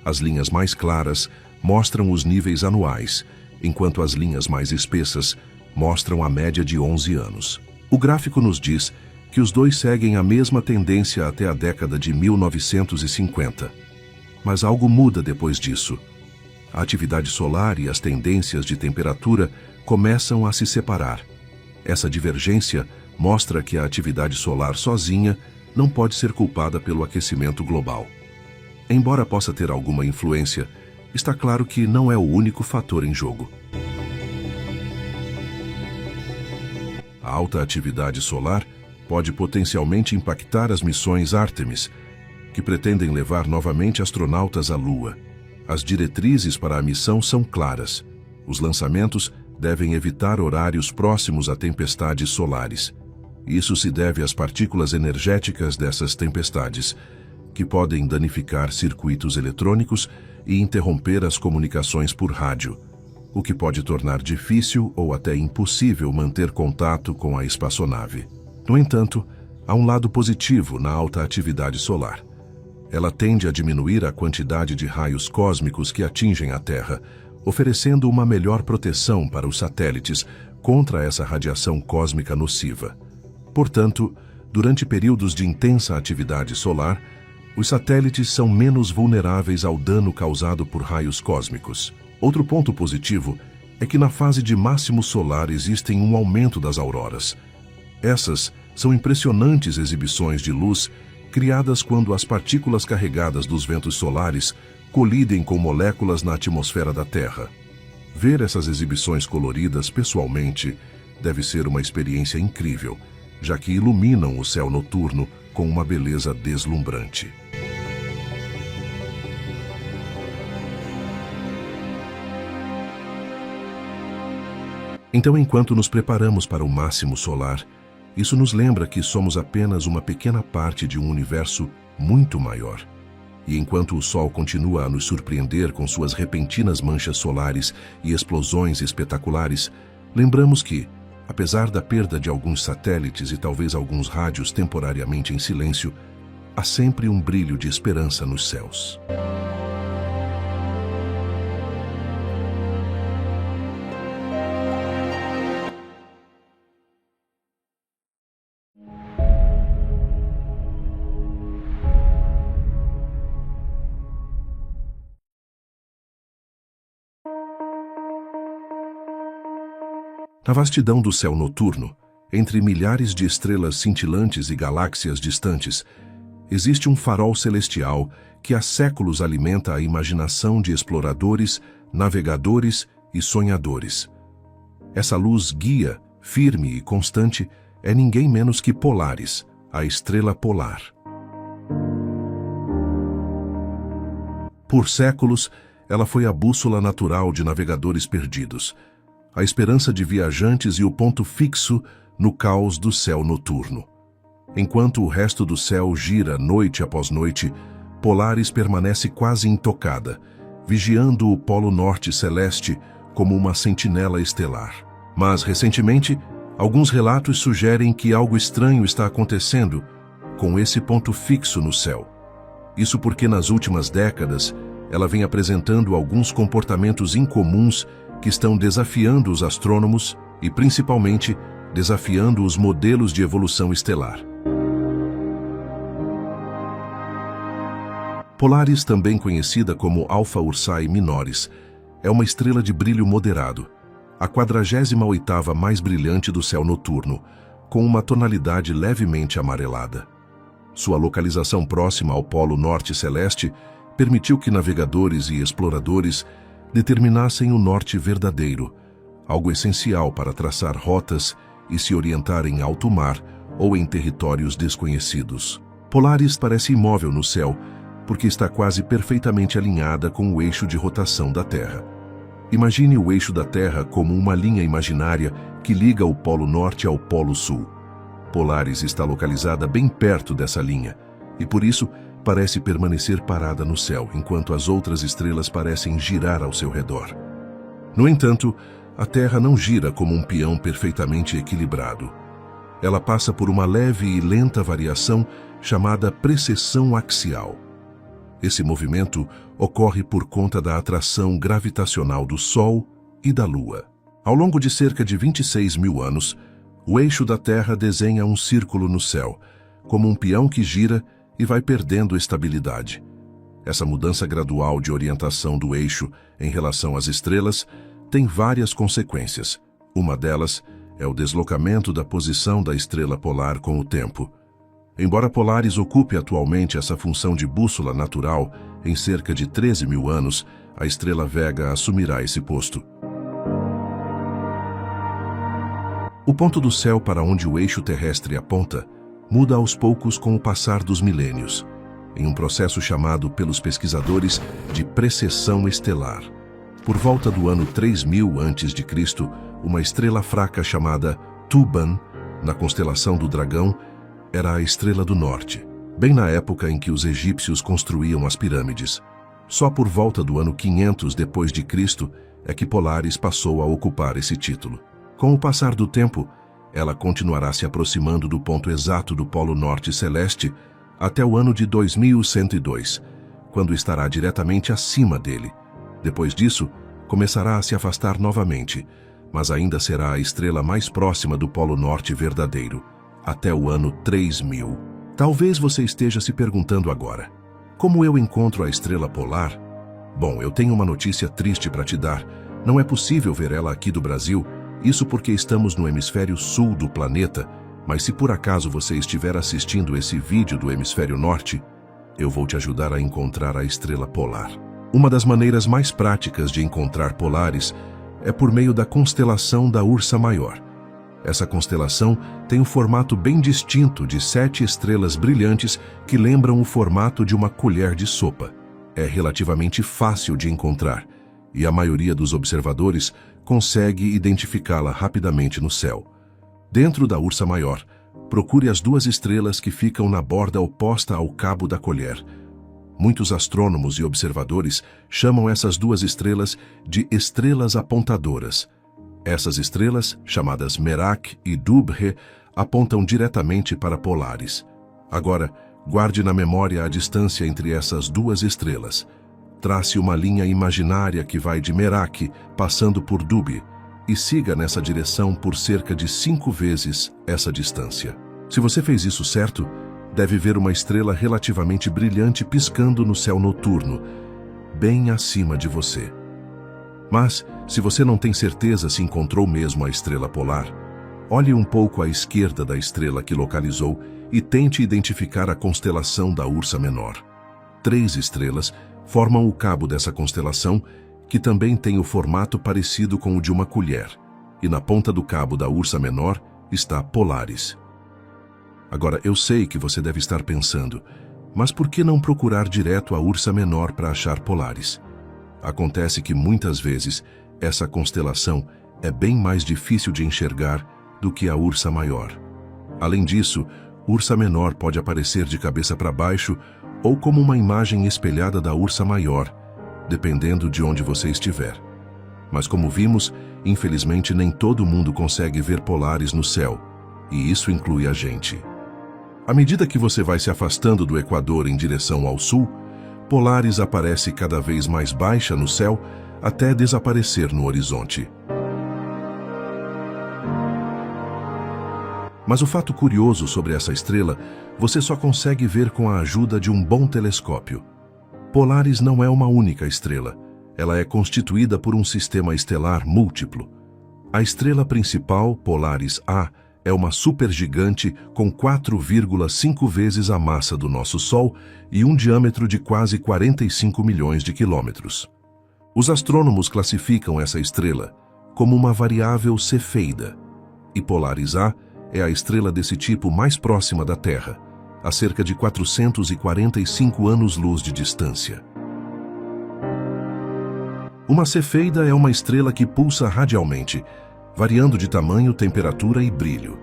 As linhas mais claras mostram os níveis anuais, enquanto as linhas mais espessas mostram a média de 11 anos. O gráfico nos diz que os dois seguem a mesma tendência até a década de 1950. Mas algo muda depois disso. A atividade solar e as tendências de temperatura começam a se separar. Essa divergência mostra que a atividade solar sozinha não pode ser culpada pelo aquecimento global. Embora possa ter alguma influência, está claro que não é o único fator em jogo. A alta atividade solar pode potencialmente impactar as missões Artemis, que pretendem levar novamente astronautas à Lua. As diretrizes para a missão são claras. Os lançamentos devem evitar horários próximos a tempestades solares. Isso se deve às partículas energéticas dessas tempestades, que podem danificar circuitos eletrônicos e interromper as comunicações por rádio, o que pode tornar difícil ou até impossível manter contato com a espaçonave. No entanto, há um lado positivo na alta atividade solar. Ela tende a diminuir a quantidade de raios cósmicos que atingem a Terra, oferecendo uma melhor proteção para os satélites contra essa radiação cósmica nociva. Portanto, durante períodos de intensa atividade solar, os satélites são menos vulneráveis ao dano causado por raios cósmicos. Outro ponto positivo é que na fase de máximo solar existem um aumento das auroras. Essas são impressionantes exibições de luz criadas quando as partículas carregadas dos ventos solares colidem com moléculas na atmosfera da Terra. Ver essas exibições coloridas pessoalmente deve ser uma experiência incrível, já que iluminam o céu noturno com uma beleza deslumbrante. Então, enquanto nos preparamos para o máximo solar, isso nos lembra que somos apenas uma pequena parte de um universo muito maior. E enquanto o Sol continua a nos surpreender com suas repentinas manchas solares e explosões espetaculares, lembramos que, apesar da perda de alguns satélites e talvez alguns rádios temporariamente em silêncio, há sempre um brilho de esperança nos céus. Na vastidão do céu noturno, entre milhares de estrelas cintilantes e galáxias distantes, existe um farol celestial que há séculos alimenta a imaginação de exploradores, navegadores e sonhadores. Essa luz guia, firme e constante, é ninguém menos que Polaris, a estrela polar. Por séculos, ela foi a bússola natural de navegadores perdidos, a esperança de viajantes e o ponto fixo no caos do céu noturno. Enquanto o resto do céu gira noite após noite, Polaris permanece quase intocada, vigiando o Polo Norte celeste como uma sentinela estelar. Mas, recentemente, alguns relatos sugerem que algo estranho está acontecendo com esse ponto fixo no céu. Isso porque, nas últimas décadas, ela vem apresentando alguns comportamentos incomuns que estão desafiando os astrônomos e, principalmente, desafiando os modelos de evolução estelar. Polaris, também conhecida como Alpha Ursae Minoris, é uma estrela de brilho moderado, a 48ª mais brilhante do céu noturno, com uma tonalidade levemente amarelada. Sua localização próxima ao Polo Norte celeste permitiu que navegadores e exploradores determinassem o norte verdadeiro, algo essencial para traçar rotas e se orientar em alto mar ou em territórios desconhecidos. Polaris parece imóvel no céu porque está quase perfeitamente alinhada com o eixo de rotação da Terra. Imagine o eixo da Terra como uma linha imaginária que liga o Polo Norte ao Polo Sul. Polaris está localizada bem perto dessa linha e, por isso, parece permanecer parada no céu, enquanto as outras estrelas parecem girar ao seu redor. No entanto, a Terra não gira como um peão perfeitamente equilibrado. Ela passa por uma leve e lenta variação chamada precessão axial. Esse movimento ocorre por conta da atração gravitacional do Sol e da Lua. Ao longo de cerca de 26 mil anos, o eixo da Terra desenha um círculo no céu, como um peão que gira e vai perdendo estabilidade. Essa mudança gradual de orientação do eixo em relação às estrelas tem várias consequências. Uma delas é o deslocamento da posição da estrela polar com o tempo. Embora Polaris ocupe atualmente essa função de bússola natural, em cerca de 13 mil anos, a estrela Vega assumirá esse posto. O ponto do céu para onde o eixo terrestre aponta muda aos poucos com o passar dos milênios, em um processo chamado pelos pesquisadores de precessão estelar. Por volta do ano 3000 a.C., uma estrela fraca chamada Tuban, na constelação do Dragão, era a estrela do norte, bem na época em que os egípcios construíam as pirâmides. Só por volta do ano 500 depois de Cristo é que Polaris passou a ocupar esse título. Com o passar do tempo, ela continuará se aproximando do ponto exato do Polo Norte celeste até o ano de 2102, quando estará diretamente acima dele. Depois disso, começará a se afastar novamente, mas ainda será a estrela mais próxima do Polo Norte verdadeiro, até o ano 3000. Talvez você esteja se perguntando agora, como eu encontro a estrela polar? Bom, eu tenho uma notícia triste para te dar. Não é possível ver ela aqui do Brasil, isso porque estamos no hemisfério sul do planeta, mas se por acaso você estiver assistindo esse vídeo do hemisfério norte, eu vou te ajudar a encontrar a estrela polar. Uma das maneiras mais práticas de encontrar Polaris é por meio da constelação da Ursa Maior. Essa constelação tem um formato bem distinto de 7 estrelas brilhantes que lembram o formato de uma colher de sopa. É relativamente fácil de encontrar, e a maioria dos observadores consegue identificá-la rapidamente no céu. Dentro da Ursa Maior, procure as 2 estrelas que ficam na borda oposta ao cabo da colher. Muitos astrônomos e observadores chamam essas 2 estrelas de estrelas apontadoras. Essas estrelas, chamadas Merak e Dubhe, apontam diretamente para Polaris. Agora, guarde na memória a distância entre essas 2 estrelas. Trace uma linha imaginária que vai de Merak, passando por Dubhe, e siga nessa direção por cerca de 5 vezes essa distância. Se você fez isso certo, deve ver uma estrela relativamente brilhante piscando no céu noturno, bem acima de você. Mas, se você não tem certeza se encontrou mesmo a estrela polar, olhe um pouco à esquerda da estrela que localizou e tente identificar a constelação da Ursa Menor. 3 estrelas formam o cabo dessa constelação, que também tem o formato parecido com o de uma colher, e na ponta do cabo da Ursa Menor está Polaris. Agora, eu sei que você deve estar pensando, mas por que não procurar direto a Ursa Menor para achar Polaris? Acontece que muitas vezes essa constelação é bem mais difícil de enxergar do que a Ursa Maior. Além disso, Ursa Menor pode aparecer de cabeça para baixo ou como uma imagem espelhada da Ursa Maior, dependendo de onde você estiver. Mas como vimos, infelizmente nem todo mundo consegue ver Polaris no céu, e isso inclui a gente. À medida que você vai se afastando do Equador em direção ao sul, Polaris aparece cada vez mais baixa no céu até desaparecer no horizonte. Mas o fato curioso sobre essa estrela, você só consegue ver com a ajuda de um bom telescópio. Polaris não é uma única estrela. Ela é constituída por um sistema estelar múltiplo. A estrela principal, Polaris A, é uma supergigante com 4,5 vezes a massa do nosso Sol e um diâmetro de quase 45 milhões de quilômetros. Os astrônomos classificam essa estrela como uma variável cefeida, e Polaris A é a estrela desse tipo mais próxima da Terra, a cerca de 445 anos-luz de distância. Uma cefeida é uma estrela que pulsa radialmente, variando de tamanho, temperatura e brilho.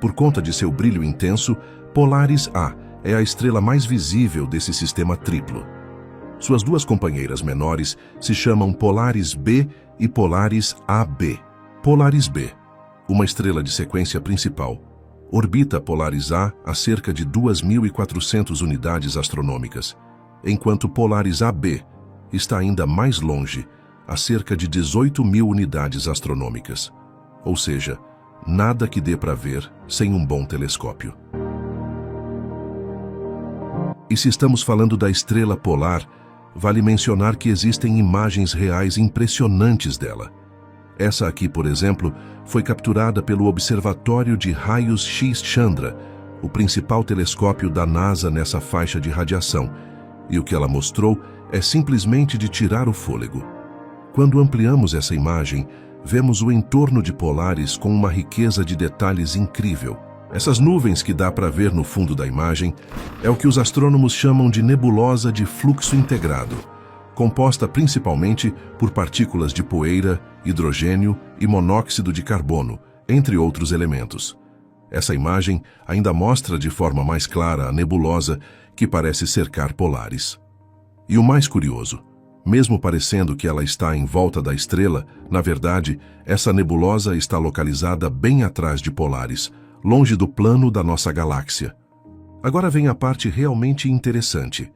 Por conta de seu brilho intenso, Polaris A é a estrela mais visível desse sistema triplo. Suas duas companheiras menores se chamam Polaris B e Polaris AB. Polaris B, uma estrela de sequência principal, orbita Polaris A a cerca de 2.400 unidades astronômicas, enquanto Polaris AB está ainda mais longe, a cerca de 18.000 unidades astronômicas. Ou seja, nada que dê para ver sem um bom telescópio. E se estamos falando da estrela polar, vale mencionar que existem imagens reais impressionantes dela. Essa aqui, por exemplo, foi capturada pelo Observatório de Raios X Chandra, o principal telescópio da NASA nessa faixa de radiação, e o que ela mostrou é simplesmente de tirar o fôlego. Quando ampliamos essa imagem, vemos o entorno de Polaris com uma riqueza de detalhes incrível. Essas nuvens que dá para ver no fundo da imagem é o que os astrônomos chamam de nebulosa de fluxo integrado, composta principalmente por partículas de poeira, hidrogênio e monóxido de carbono, entre outros elementos. Essa imagem ainda mostra de forma mais clara a nebulosa que parece cercar Polaris. E o mais curioso, mesmo parecendo que ela está em volta da estrela, na verdade, essa nebulosa está localizada bem atrás de Polaris, longe do plano da nossa galáxia. Agora vem a parte realmente interessante.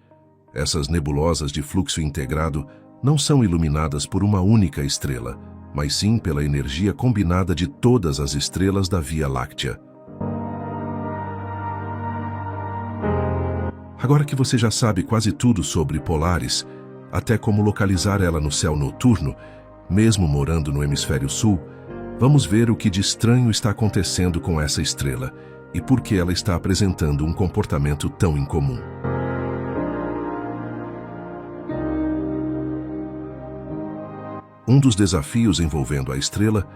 Essas nebulosas de fluxo integrado não são iluminadas por uma única estrela, mas sim pela energia combinada de todas as estrelas da Via Láctea. Agora que você já sabe quase tudo sobre Polaris, até como localizar ela no céu noturno, mesmo morando no hemisfério sul, vamos ver o que de estranho está acontecendo com essa estrela e por que ela está apresentando um comportamento tão incomum. Um dos desafios envolvendo a estrela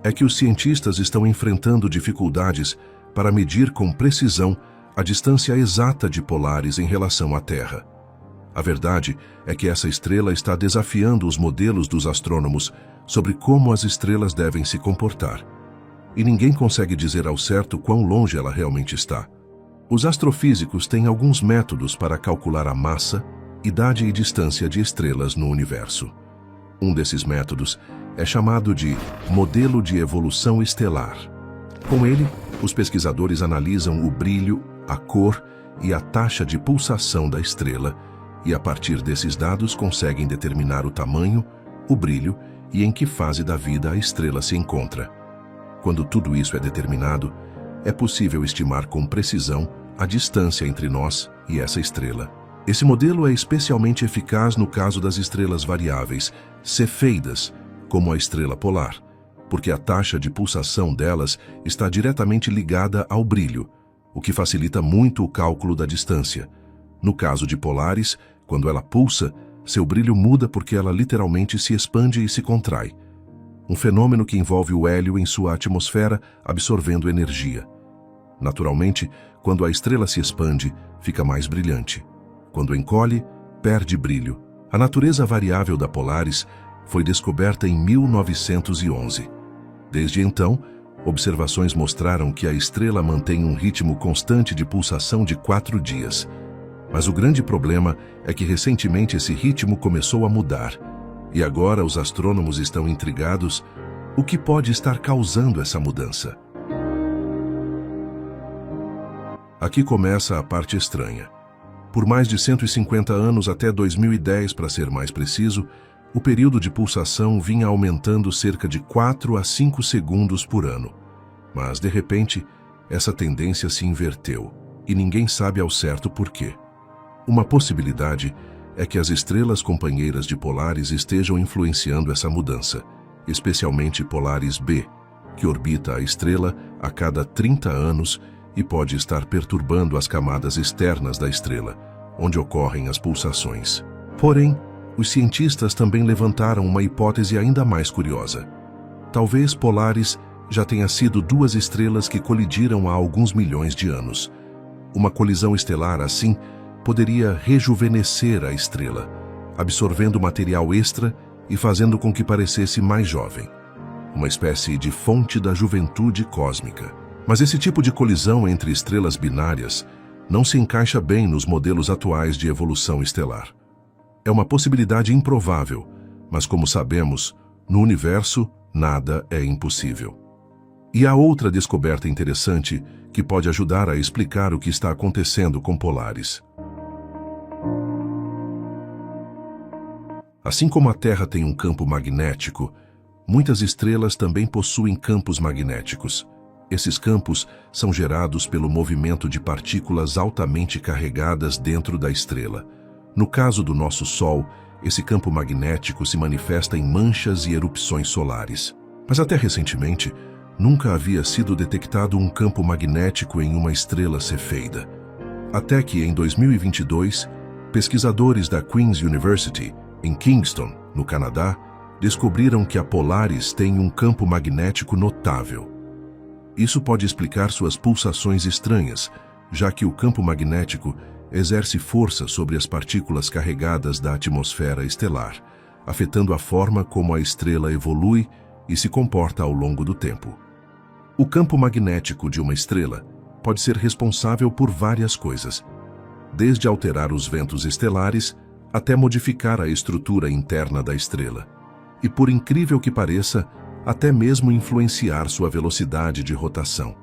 é que os cientistas estão enfrentando dificuldades para medir com precisão a distância exata de Polaris em relação à Terra. A verdade é que essa estrela está desafiando os modelos dos astrônomos sobre como as estrelas devem se comportar. E ninguém consegue dizer ao certo quão longe ela realmente está. Os astrofísicos têm alguns métodos para calcular a massa, idade e distância de estrelas no universo. Um desses métodos é chamado de modelo de evolução estelar. Com ele, os pesquisadores analisam o brilho, a cor e a taxa de pulsação da estrela e, a partir desses dados, conseguem determinar o tamanho, o brilho e em que fase da vida a estrela se encontra. Quando tudo isso é determinado, é possível estimar com precisão a distância entre nós e essa estrela. Esse modelo é especialmente eficaz no caso das estrelas variáveis, cefeidas, como a estrela polar, porque a taxa de pulsação delas está diretamente ligada ao brilho, o que facilita muito o cálculo da distância. No caso de Polaris, quando ela pulsa, seu brilho muda porque ela literalmente se expande e se contrai. Um fenômeno que envolve o hélio em sua atmosfera absorvendo energia. Naturalmente, quando a estrela se expande, fica mais brilhante. Quando encolhe, perde brilho. A natureza variável da Polaris foi descoberta em 1911. Desde então, observações mostraram que a estrela mantém um ritmo constante de pulsação de 4 dias. Mas o grande problema é que recentemente esse ritmo começou a mudar. E agora os astrônomos estão intrigados o que pode estar causando essa mudança. Aqui começa a parte estranha. Por mais de 150 anos, até 2010 para ser mais preciso, o período de pulsação vinha aumentando cerca de 4 a 5 segundos por ano. Mas, de repente, essa tendência se inverteu, e ninguém sabe ao certo por quê. Uma possibilidade é que as estrelas companheiras de Polaris estejam influenciando essa mudança, especialmente Polaris B, que orbita a estrela a cada 30 anos e pode estar perturbando as camadas externas da estrela, onde ocorrem as pulsações. Porém, os cientistas também levantaram uma hipótese ainda mais curiosa. Talvez Polaris já tenha sido 2 estrelas que colidiram há alguns milhões de anos. Uma colisão estelar assim poderia rejuvenescer a estrela, absorvendo material extra e fazendo com que parecesse mais jovem. Uma espécie de fonte da juventude cósmica. Mas esse tipo de colisão entre estrelas binárias não se encaixa bem nos modelos atuais de evolução estelar. É uma possibilidade improvável, mas como sabemos, no universo, nada é impossível. E há outra descoberta interessante que pode ajudar a explicar o que está acontecendo com Polaris. Assim como a Terra tem um campo magnético, muitas estrelas também possuem campos magnéticos. Esses campos são gerados pelo movimento de partículas altamente carregadas dentro da estrela. No caso do nosso Sol, esse campo magnético se manifesta em manchas e erupções solares. Mas até recentemente, nunca havia sido detectado um campo magnético em uma estrela cefeida. Até que, em 2022, pesquisadores da Queen's University, em Kingston, no Canadá, descobriram que a Polaris tem um campo magnético notável. Isso pode explicar suas pulsações estranhas, já que o campo magnético exerce força sobre as partículas carregadas da atmosfera estelar, afetando a forma como a estrela evolui e se comporta ao longo do tempo. O campo magnético de uma estrela pode ser responsável por várias coisas, desde alterar os ventos estelares até modificar a estrutura interna da estrela. E por incrível que pareça, até mesmo influenciar sua velocidade de rotação.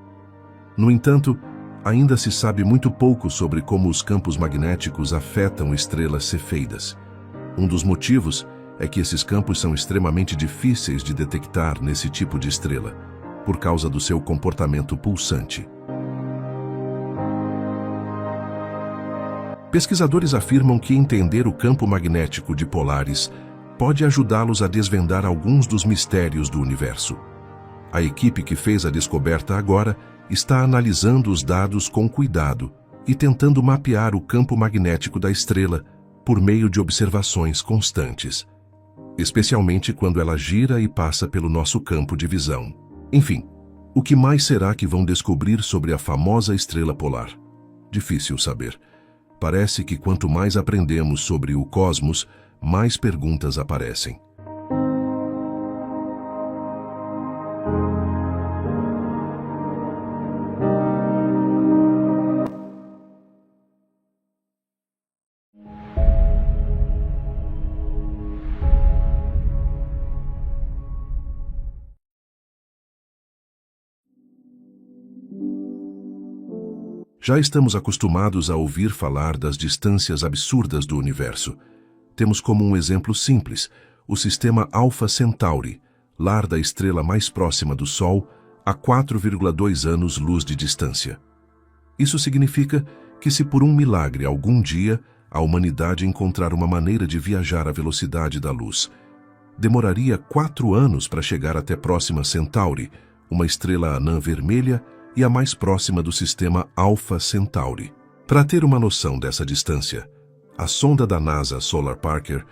No entanto, ainda se sabe muito pouco sobre como os campos magnéticos afetam estrelas cefeidas. Um dos motivos é que esses campos são extremamente difíceis de detectar nesse tipo de estrela, por causa do seu comportamento pulsante. Pesquisadores afirmam que entender o campo magnético de Polaris pode ajudá-los a desvendar alguns dos mistérios do universo. A equipe que fez a descoberta agora está analisando os dados com cuidado e tentando mapear o campo magnético da estrela por meio de observações constantes, especialmente quando ela gira e passa pelo nosso campo de visão. Enfim, o que mais será que vão descobrir sobre a famosa estrela polar? Difícil saber. Parece que quanto mais aprendemos sobre o cosmos, mais perguntas aparecem. Já estamos acostumados a ouvir falar das distâncias absurdas do universo. Temos como um exemplo simples o sistema Alpha Centauri, lar da estrela mais próxima do Sol, a 4,2 anos-luz de distância. Isso significa que se por um milagre algum dia a humanidade encontrar uma maneira de viajar à velocidade da luz, demoraria 4 anos para chegar até Próxima Centauri, uma estrela anã vermelha e a mais próxima do sistema Alpha Centauri. Para ter uma noção dessa distância, a sonda da NASA Solar Parker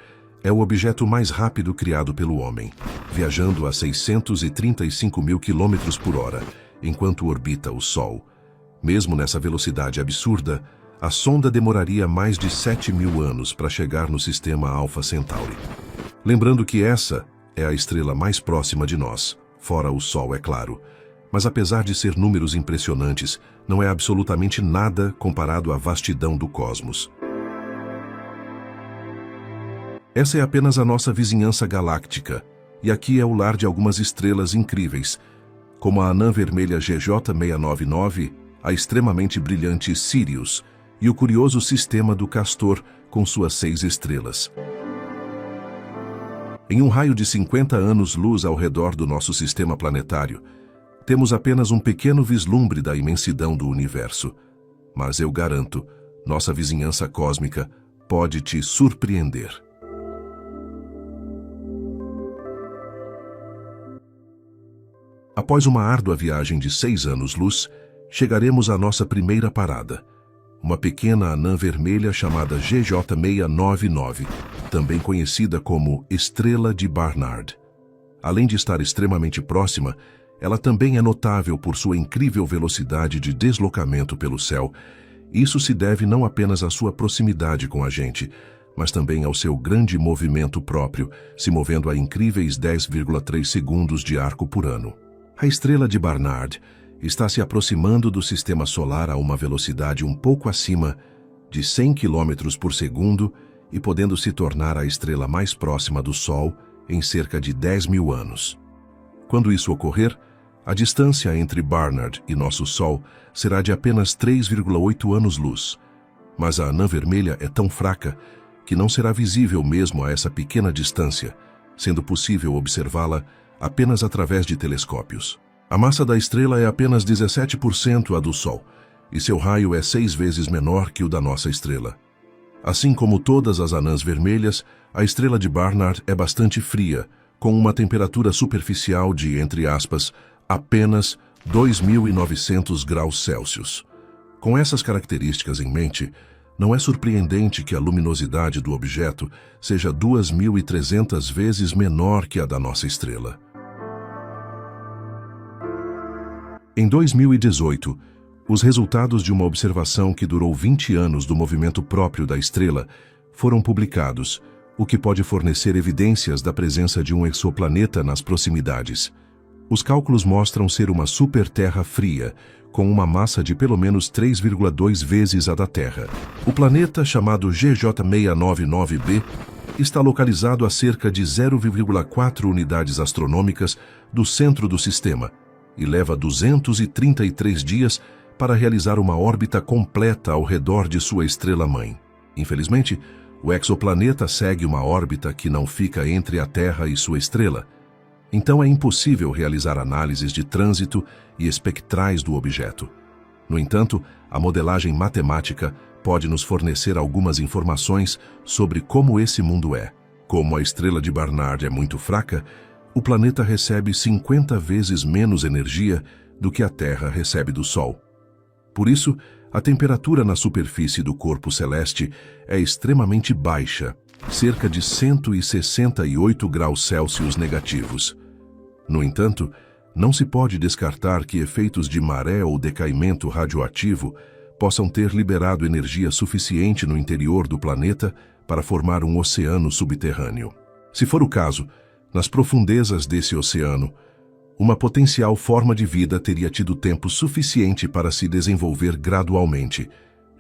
é o objeto mais rápido criado pelo homem, viajando a 635 mil km por hora, enquanto orbita o Sol. Mesmo nessa velocidade absurda, a sonda demoraria mais de 7.000 anos para chegar no sistema Alpha Centauri. Lembrando que essa é a estrela mais próxima de nós, fora o Sol, é claro. Mas apesar de ser números impressionantes, não é absolutamente nada comparado à vastidão do cosmos. Essa é apenas a nossa vizinhança galáctica, e aqui é o lar de algumas estrelas incríveis, como a anã vermelha GJ699, a extremamente brilhante Sirius e o curioso sistema do Castor com suas 6 estrelas. Em um raio de 50 anos-luz ao redor do nosso sistema planetário, temos apenas um pequeno vislumbre da imensidão do universo. Mas eu garanto, nossa vizinhança cósmica pode te surpreender. Após uma árdua viagem de 6 anos-luz, chegaremos à nossa primeira parada, uma pequena anã vermelha chamada GJ699, também conhecida como Estrela de Barnard. Além de estar extremamente próxima, ela também é notável por sua incrível velocidade de deslocamento pelo céu. Isso se deve não apenas à sua proximidade com a gente, mas também ao seu grande movimento próprio, se movendo a incríveis 10,3 segundos de arco por ano. A estrela de Barnard está se aproximando do sistema solar a uma velocidade um pouco acima de 100 km por segundo e podendo se tornar a estrela mais próxima do Sol em cerca de 10.000 anos. Quando isso ocorrer, a distância entre Barnard e nosso Sol será de apenas 3,8 anos-luz, mas a anã vermelha é tão fraca que não será visível mesmo a essa pequena distância, sendo possível observá-la apenas através de telescópios. A massa da estrela é apenas 17% a do Sol, e seu raio é 6 vezes menor que o da nossa estrela. Assim como todas as anãs vermelhas, a estrela de Barnard é bastante fria, com uma temperatura superficial de, entre aspas, apenas 2.900 graus Celsius. Com essas características em mente, não é surpreendente que a luminosidade do objeto seja 2.300 vezes menor que a da nossa estrela. Em 2018, os resultados de uma observação que durou 20 anos do movimento próprio da estrela foram publicados, o que pode fornecer evidências da presença de um exoplaneta nas proximidades. Os cálculos mostram ser uma super-terra fria, com uma massa de pelo menos 3,2 vezes a da Terra. O planeta, chamado GJ699b, está localizado a cerca de 0,4 unidades astronômicas do centro do sistema e leva 233 dias para realizar uma órbita completa ao redor de sua estrela-mãe. Infelizmente, o exoplaneta segue uma órbita que não fica entre a Terra e sua estrela, então é impossível realizar análises de trânsito e espectrais do objeto. No entanto, a modelagem matemática pode nos fornecer algumas informações sobre como esse mundo é. Como a estrela de Barnard é muito fraca, o planeta recebe 50 vezes menos energia do que a Terra recebe do Sol. Por isso, a temperatura na superfície do corpo celeste é extremamente baixa, cerca de 168 graus Celsius negativos. No entanto, não se pode descartar que efeitos de maré ou decaimento radioativo possam ter liberado energia suficiente no interior do planeta para formar um oceano subterrâneo. Se for o caso, nas profundezas desse oceano, uma potencial forma de vida teria tido tempo suficiente para se desenvolver gradualmente,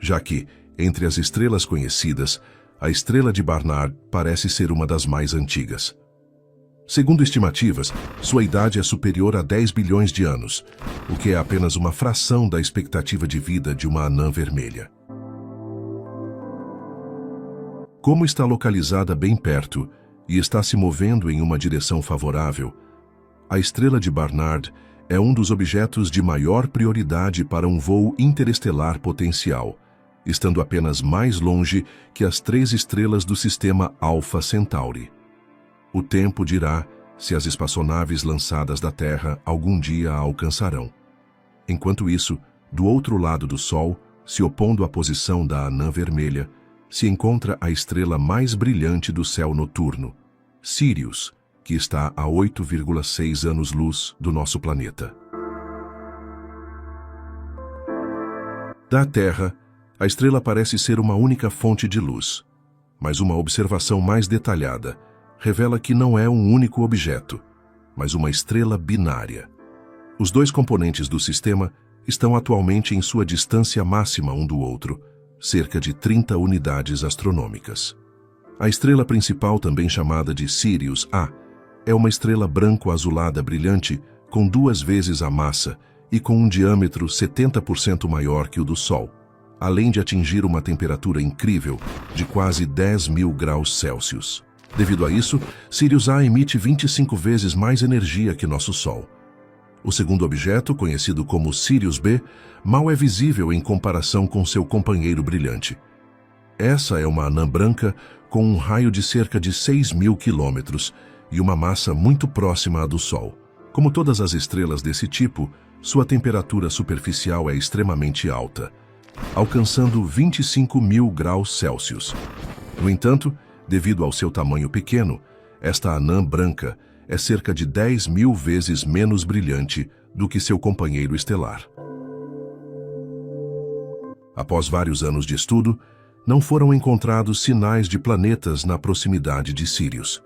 já que, entre as estrelas conhecidas, a estrela de Barnard parece ser uma das mais antigas. Segundo estimativas, sua idade é superior a 10 bilhões de anos, o que é apenas uma fração da expectativa de vida de uma anã vermelha. Como está localizada bem perto e está se movendo em uma direção favorável, a estrela de Barnard é um dos objetos de maior prioridade para um voo interestelar potencial, estando apenas mais longe que as 3 estrelas do sistema Alpha Centauri. O tempo dirá se as espaçonaves lançadas da Terra algum dia a alcançarão. Enquanto isso, do outro lado do Sol, se opondo à posição da anã vermelha, se encontra a estrela mais brilhante do céu noturno, Sirius, que está a 8,6 anos-luz do nosso planeta. Da Terra, a estrela parece ser uma única fonte de luz, mas uma observação mais detalhada revela que não é um único objeto, mas uma estrela binária. Os 2 componentes do sistema estão atualmente em sua distância máxima um do outro, cerca de 30 unidades astronômicas. A estrela principal, também chamada de Sirius A, é uma estrela branco-azulada brilhante com 2 vezes a massa e com um diâmetro 70% maior que o do Sol, além de atingir uma temperatura incrível de quase 10.000 graus Celsius. Devido a isso, Sirius A emite 25 vezes mais energia que nosso Sol. O segundo objeto, conhecido como Sirius B, mal é visível em comparação com seu companheiro brilhante. Essa é uma anã branca com um raio de cerca de 6.000 quilômetros e uma massa muito próxima à do Sol. Como todas as estrelas desse tipo, sua temperatura superficial é extremamente alta, alcançando 25.000 graus Celsius. No entanto, devido ao seu tamanho pequeno, esta anã branca é cerca de 10.000 vezes menos brilhante do que seu companheiro estelar. Após vários anos de estudo, não foram encontrados sinais de planetas na proximidade de Sirius.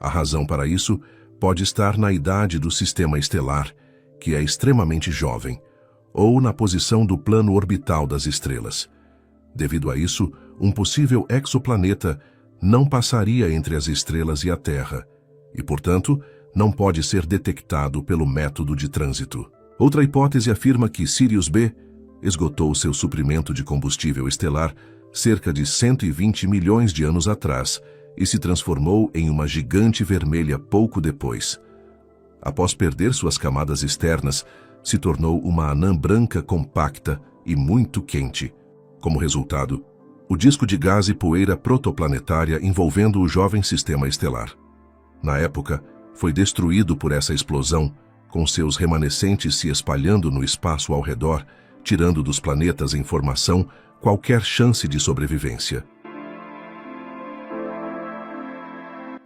A razão para isso pode estar na idade do sistema estelar, que é extremamente jovem, ou na posição do plano orbital das estrelas. Devido a isso, um possível exoplaneta não passaria entre as estrelas e a Terra, e, portanto, não pode ser detectado pelo método de trânsito. Outra hipótese afirma que Sirius B esgotou seu suprimento de combustível estelar cerca de 120 milhões de anos atrás e se transformou em uma gigante vermelha pouco depois. Após perder suas camadas externas, se tornou uma anã branca compacta e muito quente. Como resultado, o disco de gás e poeira protoplanetária envolvendo o jovem sistema estelar. Na época, foi destruído por essa explosão, com seus remanescentes se espalhando no espaço ao redor, tirando dos planetas em formação qualquer chance de sobrevivência.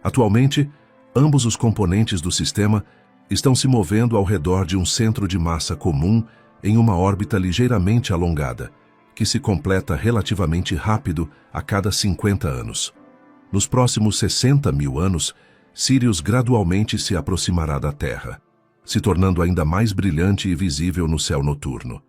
Atualmente, ambos os componentes do sistema estão se movendo ao redor de um centro de massa comum em uma órbita ligeiramente alongada, que se completa relativamente rápido a cada 50 anos. Nos próximos 60 mil anos, Sirius gradualmente se aproximará da Terra, se tornando ainda mais brilhante e visível no céu noturno.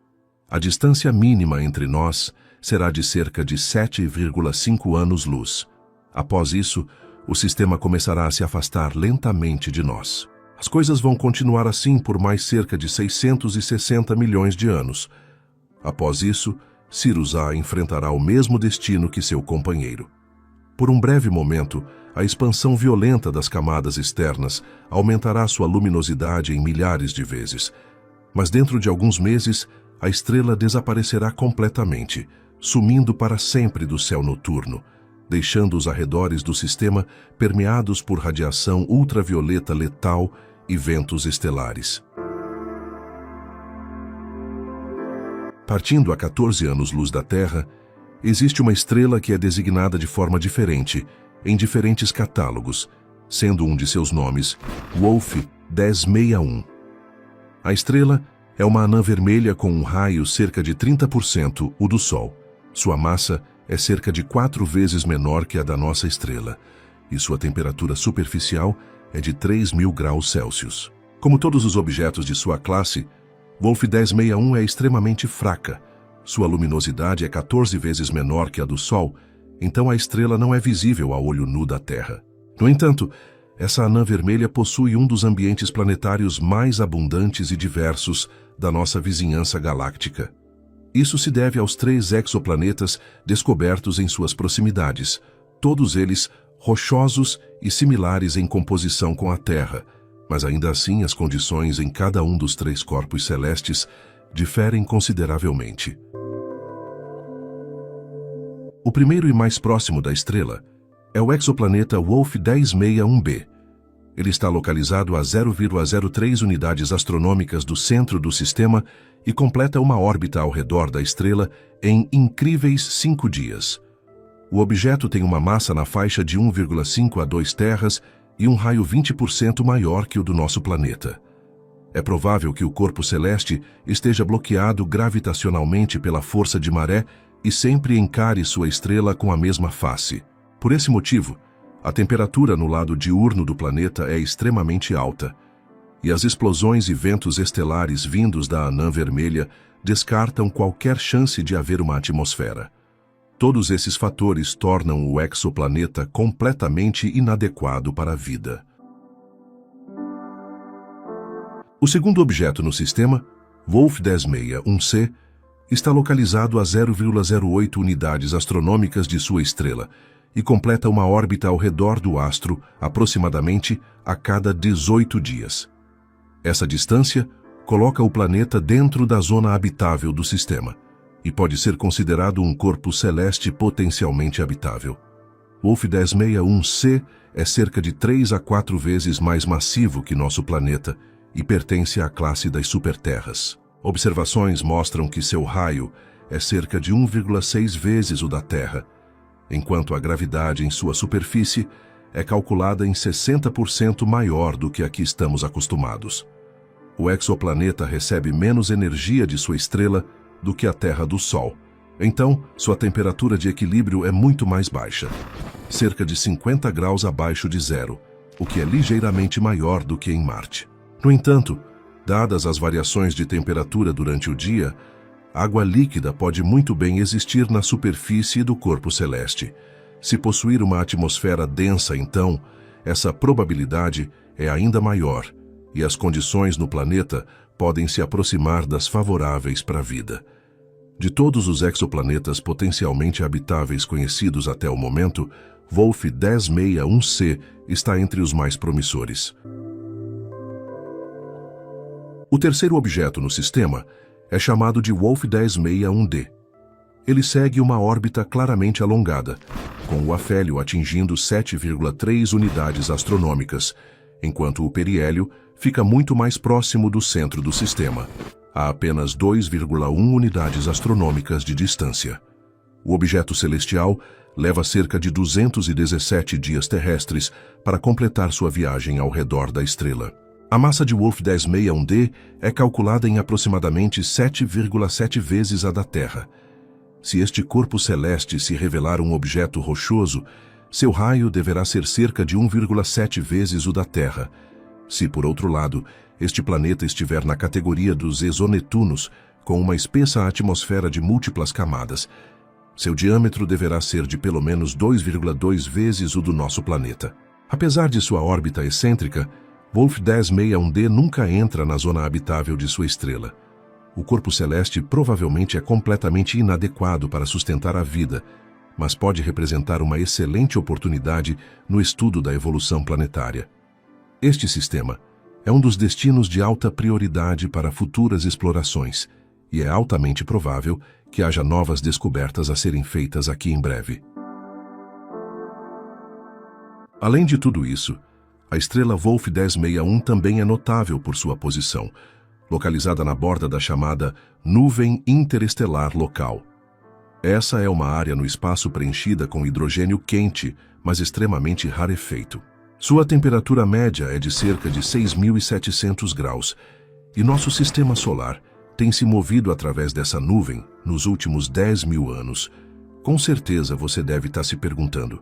A distância mínima entre nós será de cerca de 7,5 anos-luz. Após isso, o sistema começará a se afastar lentamente de nós. As coisas vão continuar assim por mais cerca de 660 milhões de anos. Após isso, Sirius A enfrentará o mesmo destino que seu companheiro. Por um breve momento, a expansão violenta das camadas externas aumentará sua luminosidade em milhares de vezes. Mas dentro de alguns meses, a estrela desaparecerá completamente, sumindo para sempre do céu noturno, deixando os arredores do sistema permeados por radiação ultravioleta letal e ventos estelares. Partindo a 14 anos-luz da Terra, existe uma estrela que é designada de forma diferente em diferentes catálogos, sendo um de seus nomes Wolf 1061. A estrela é uma anã vermelha com um raio cerca de 30% o do Sol. Sua massa é cerca de 4 vezes menor que a da nossa estrela, e sua temperatura superficial é de 3.000 graus Celsius. Como todos os objetos de sua classe, Wolf 1061 é extremamente fraca. Sua luminosidade é 14 vezes menor que a do Sol, então a estrela não é visível a olho nu da Terra. No entanto, essa anã vermelha possui um dos ambientes planetários mais abundantes e diversos da nossa vizinhança galáctica. Isso se deve aos 3 exoplanetas descobertos em suas proximidades, todos eles rochosos e similares em composição com a Terra, mas ainda assim as condições em cada um dos 3 corpos celestes diferem consideravelmente. O primeiro e mais próximo da estrela é o exoplaneta Wolf 1061b. Ele está localizado a 0,03 unidades astronômicas do centro do sistema e completa uma órbita ao redor da estrela em incríveis 5 dias. O objeto tem uma massa na faixa de 1,5 a 2 terras e um raio 20% maior que o do nosso planeta. É provável que o corpo celeste esteja bloqueado gravitacionalmente pela força de maré e sempre encare sua estrela com a mesma face. Por esse motivo, a temperatura no lado diurno do planeta é extremamente alta, e as explosões e ventos estelares vindos da anã vermelha descartam qualquer chance de haver uma atmosfera. Todos esses fatores tornam o exoplaneta completamente inadequado para a vida. O segundo objeto no sistema, Wolf 1061c, está localizado a 0,08 unidades astronômicas de sua estrela e completa uma órbita ao redor do astro aproximadamente a cada 18 dias. Essa distância coloca o planeta dentro da zona habitável do sistema e pode ser considerado um corpo celeste potencialmente habitável. Wolf 1061c é cerca de 3 a 4 vezes mais massivo que nosso planeta e pertence à classe das superterras. Observações mostram que seu raio é cerca de 1,6 vezes o da Terra, enquanto a gravidade em sua superfície é calculada em 60% maior do que a que estamos acostumados. O exoplaneta recebe menos energia de sua estrela do que a Terra do Sol, então sua temperatura de equilíbrio é muito mais baixa, cerca de 50 graus abaixo de zero, o que é ligeiramente maior do que em Marte. No entanto, dadas as variações de temperatura durante o dia, água líquida pode muito bem existir na superfície do corpo celeste, Se possuir uma atmosfera densa, então, essa probabilidade é ainda maior e as condições no planeta podem se aproximar das favoráveis para a vida. De todos os exoplanetas potencialmente habitáveis conhecidos até o momento, Wolf 1061c está entre os mais promissores. O terceiro objeto no sistema é chamado de Wolf 1061d. Ele segue uma órbita claramente alongada, com o afélio atingindo 7,3 unidades astronômicas, enquanto o periélio fica muito mais próximo do centro do sistema, a apenas 2,1 unidades astronômicas de distância. O objeto celestial leva cerca de 217 dias terrestres para completar sua viagem ao redor da estrela. A massa de Wolf 1061d é calculada em aproximadamente 7,7 vezes a da Terra. Se este corpo celeste se revelar um objeto rochoso, seu raio deverá ser cerca de 1,7 vezes o da Terra. Se, por outro lado, este planeta estiver na categoria dos exonetunos, com uma espessa atmosfera de múltiplas camadas, seu diâmetro deverá ser de pelo menos 2,2 vezes o do nosso planeta. Apesar de sua órbita excêntrica, Wolf 1061d nunca entra na zona habitável de sua estrela. O corpo celeste provavelmente é completamente inadequado para sustentar a vida, mas pode representar uma excelente oportunidade no estudo da evolução planetária. Este sistema é um dos destinos de alta prioridade para futuras explorações, e é altamente provável que haja novas descobertas a serem feitas aqui em breve. Além de tudo isso, a estrela Wolf 1061 também é notável por sua posição, localizada na borda da chamada Nuvem Interestelar Local. Essa é uma área no espaço preenchida com hidrogênio quente, mas extremamente rarefeito. Sua temperatura média é de cerca de 6.700 graus, e nosso sistema solar tem se movido através dessa nuvem nos últimos 10.000 anos. Com certeza você deve estar se perguntando: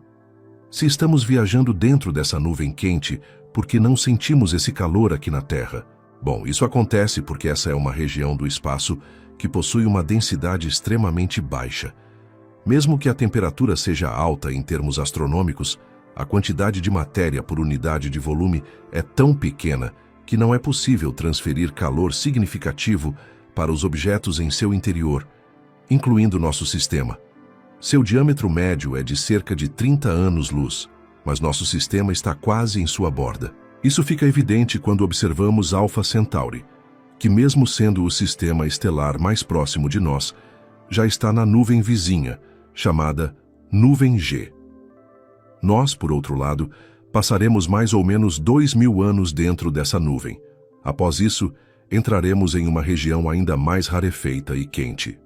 se estamos viajando dentro dessa nuvem quente, por que não sentimos esse calor aqui na Terra? Bom, isso acontece porque essa é uma região do espaço que possui uma densidade extremamente baixa. Mesmo que a temperatura seja alta em termos astronômicos, a quantidade de matéria por unidade de volume é tão pequena que não é possível transferir calor significativo para os objetos em seu interior, incluindo nosso sistema. Seu diâmetro médio é de cerca de 30 anos-luz, mas nosso sistema está quase em sua borda. Isso fica evidente quando observamos Alpha Centauri, que mesmo sendo o sistema estelar mais próximo de nós, já está na nuvem vizinha, chamada Nuvem G. Nós, por outro lado, passaremos mais ou menos 2.000 anos dentro dessa nuvem. Após isso, entraremos em uma região ainda mais rarefeita e quente.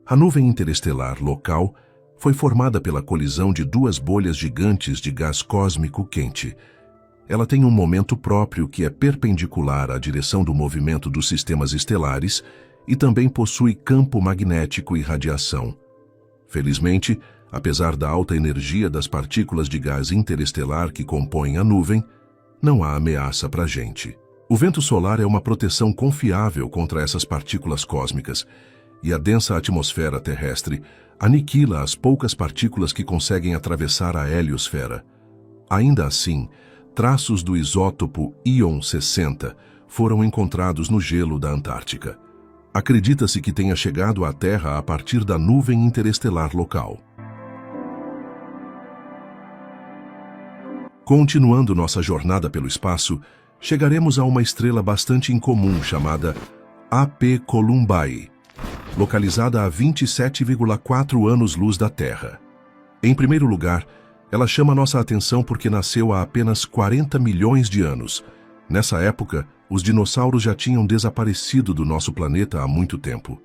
A nuvem interestelar local foi formada pela colisão de duas bolhas gigantes de gás cósmico quente. Ela tem um momento próprio que é perpendicular à direção do movimento dos sistemas estelares e também possui campo magnético e radiação. Felizmente, apesar da alta energia das partículas de gás interestelar que compõem a nuvem, não há ameaça para a gente. O vento solar é uma proteção confiável contra essas partículas cósmicas, e a densa atmosfera terrestre aniquila as poucas partículas que conseguem atravessar a heliosfera. Ainda assim, traços do isótopo Ion 60 foram encontrados no gelo da Antártica. Acredita-se que tenha chegado à Terra a partir da nuvem interestelar local. Continuando nossa jornada pelo espaço, chegaremos a uma estrela bastante incomum chamada AP Columbae, localizada a 27,4 anos-luz da Terra. Em primeiro lugar, ela chama nossa atenção porque nasceu há apenas 40 milhões de anos. Nessa época, os dinossauros já tinham desaparecido do nosso planeta há muito tempo.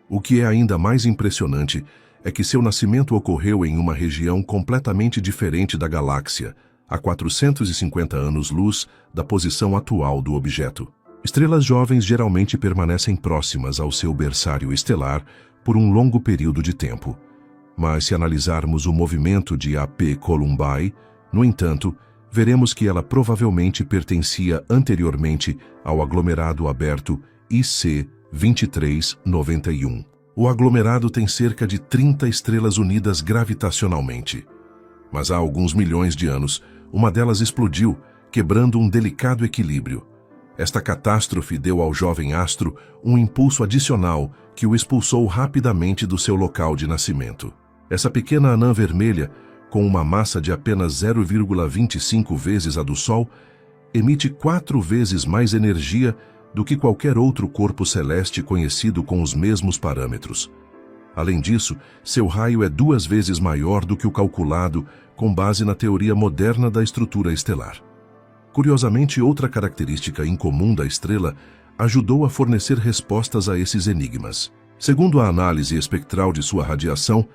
O que é ainda mais impressionante é que seu nascimento ocorreu em uma região completamente diferente da galáxia, a 450 anos-luz da posição atual do objeto. Estrelas jovens geralmente permanecem próximas ao seu berçário estelar por um longo período de tempo. Mas se analisarmos o movimento de AP Columbae, no entanto, veremos que ela provavelmente pertencia anteriormente ao aglomerado aberto IC 2391. O aglomerado tem cerca de 30 estrelas unidas gravitacionalmente. Mas há alguns milhões de anos, uma delas explodiu, quebrando um delicado equilíbrio. Esta catástrofe deu ao jovem astro um impulso adicional que o expulsou rapidamente do seu local de nascimento. Essa pequena anã vermelha, com uma massa de apenas 0,25 vezes a do Sol, emite 4 vezes mais energia do que qualquer outro corpo celeste conhecido com os mesmos parâmetros. Além disso, seu raio é 2 vezes maior do que o calculado com base na teoria moderna da estrutura estelar. Curiosamente, outra característica incomum da estrela ajudou a fornecer respostas a esses enigmas. Segundo a análise espectral de sua radiação,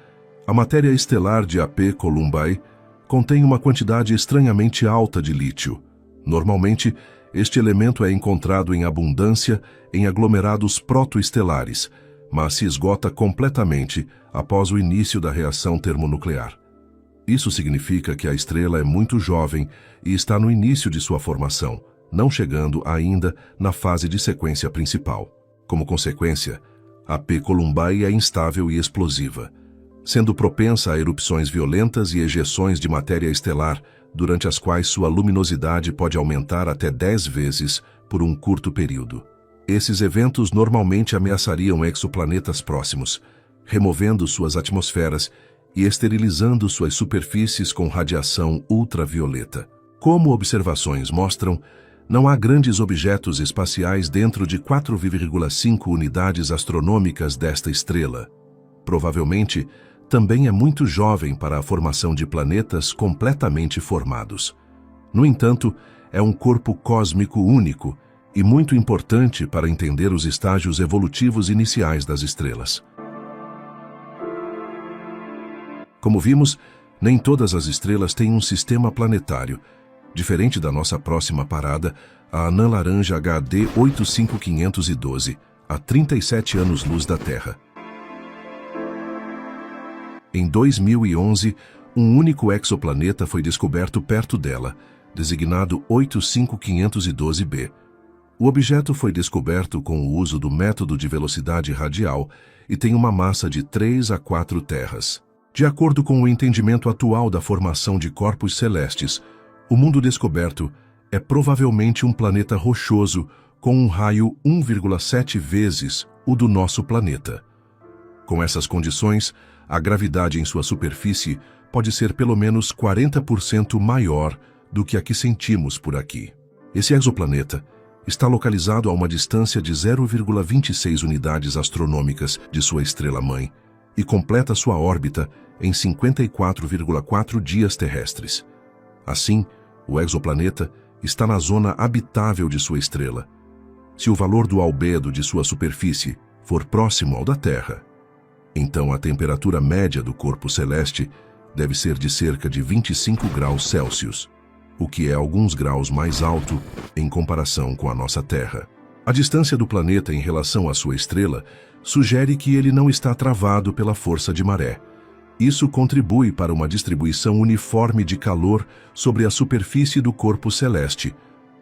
a matéria estelar de AP Columbae contém uma quantidade estranhamente alta de lítio. Normalmente, este elemento é encontrado em abundância em aglomerados protoestelares, mas se esgota completamente após o início da reação termonuclear. Isso significa que a estrela é muito jovem e está no início de sua formação, não chegando ainda na fase de sequência principal. Como consequência, a P Columbae é instável e explosiva, sendo propensa a erupções violentas e ejeções de matéria estelar, durante as quais sua luminosidade pode aumentar até 10 vezes por um curto período. Esses eventos normalmente ameaçariam exoplanetas próximos, removendo suas atmosferas e esterilizando suas superfícies com radiação ultravioleta. Como observações mostram, não há grandes objetos espaciais dentro de 4,5 unidades astronômicas desta estrela. Provavelmente, também é muito jovem para a formação de planetas completamente formados. No entanto, é um corpo cósmico único e muito importante para entender os estágios evolutivos iniciais das estrelas. Como vimos, nem todas as estrelas têm um sistema planetário. Diferente da nossa próxima parada, a anã laranja HD 85512, a 37 anos-luz da Terra. Em 2011, um único exoplaneta foi descoberto perto dela, designado 85512b. O objeto foi descoberto com o uso do método de velocidade radial e tem uma massa de 3 a 4 terras. De acordo com o entendimento atual da formação de corpos celestes, o mundo descoberto é provavelmente um planeta rochoso com um raio 1,7 vezes o do nosso planeta. Com essas condições, a gravidade em sua superfície pode ser pelo menos 40% maior do que a que sentimos por aqui. Esse exoplaneta está localizado a uma distância de 0,26 unidades astronômicas de sua estrela-mãe e completa sua órbita em 54,4 dias terrestres. Assim, o exoplaneta está na zona habitável de sua estrela. Se o valor do albedo de sua superfície for próximo ao da Terra, então a temperatura média do corpo celeste deve ser de cerca de 25 graus Celsius, o que é alguns graus mais alto em comparação com a nossa Terra. A distância do planeta em relação à sua estrela sugere que ele não está travado pela força de maré. Isso contribui para uma distribuição uniforme de calor sobre a superfície do corpo celeste,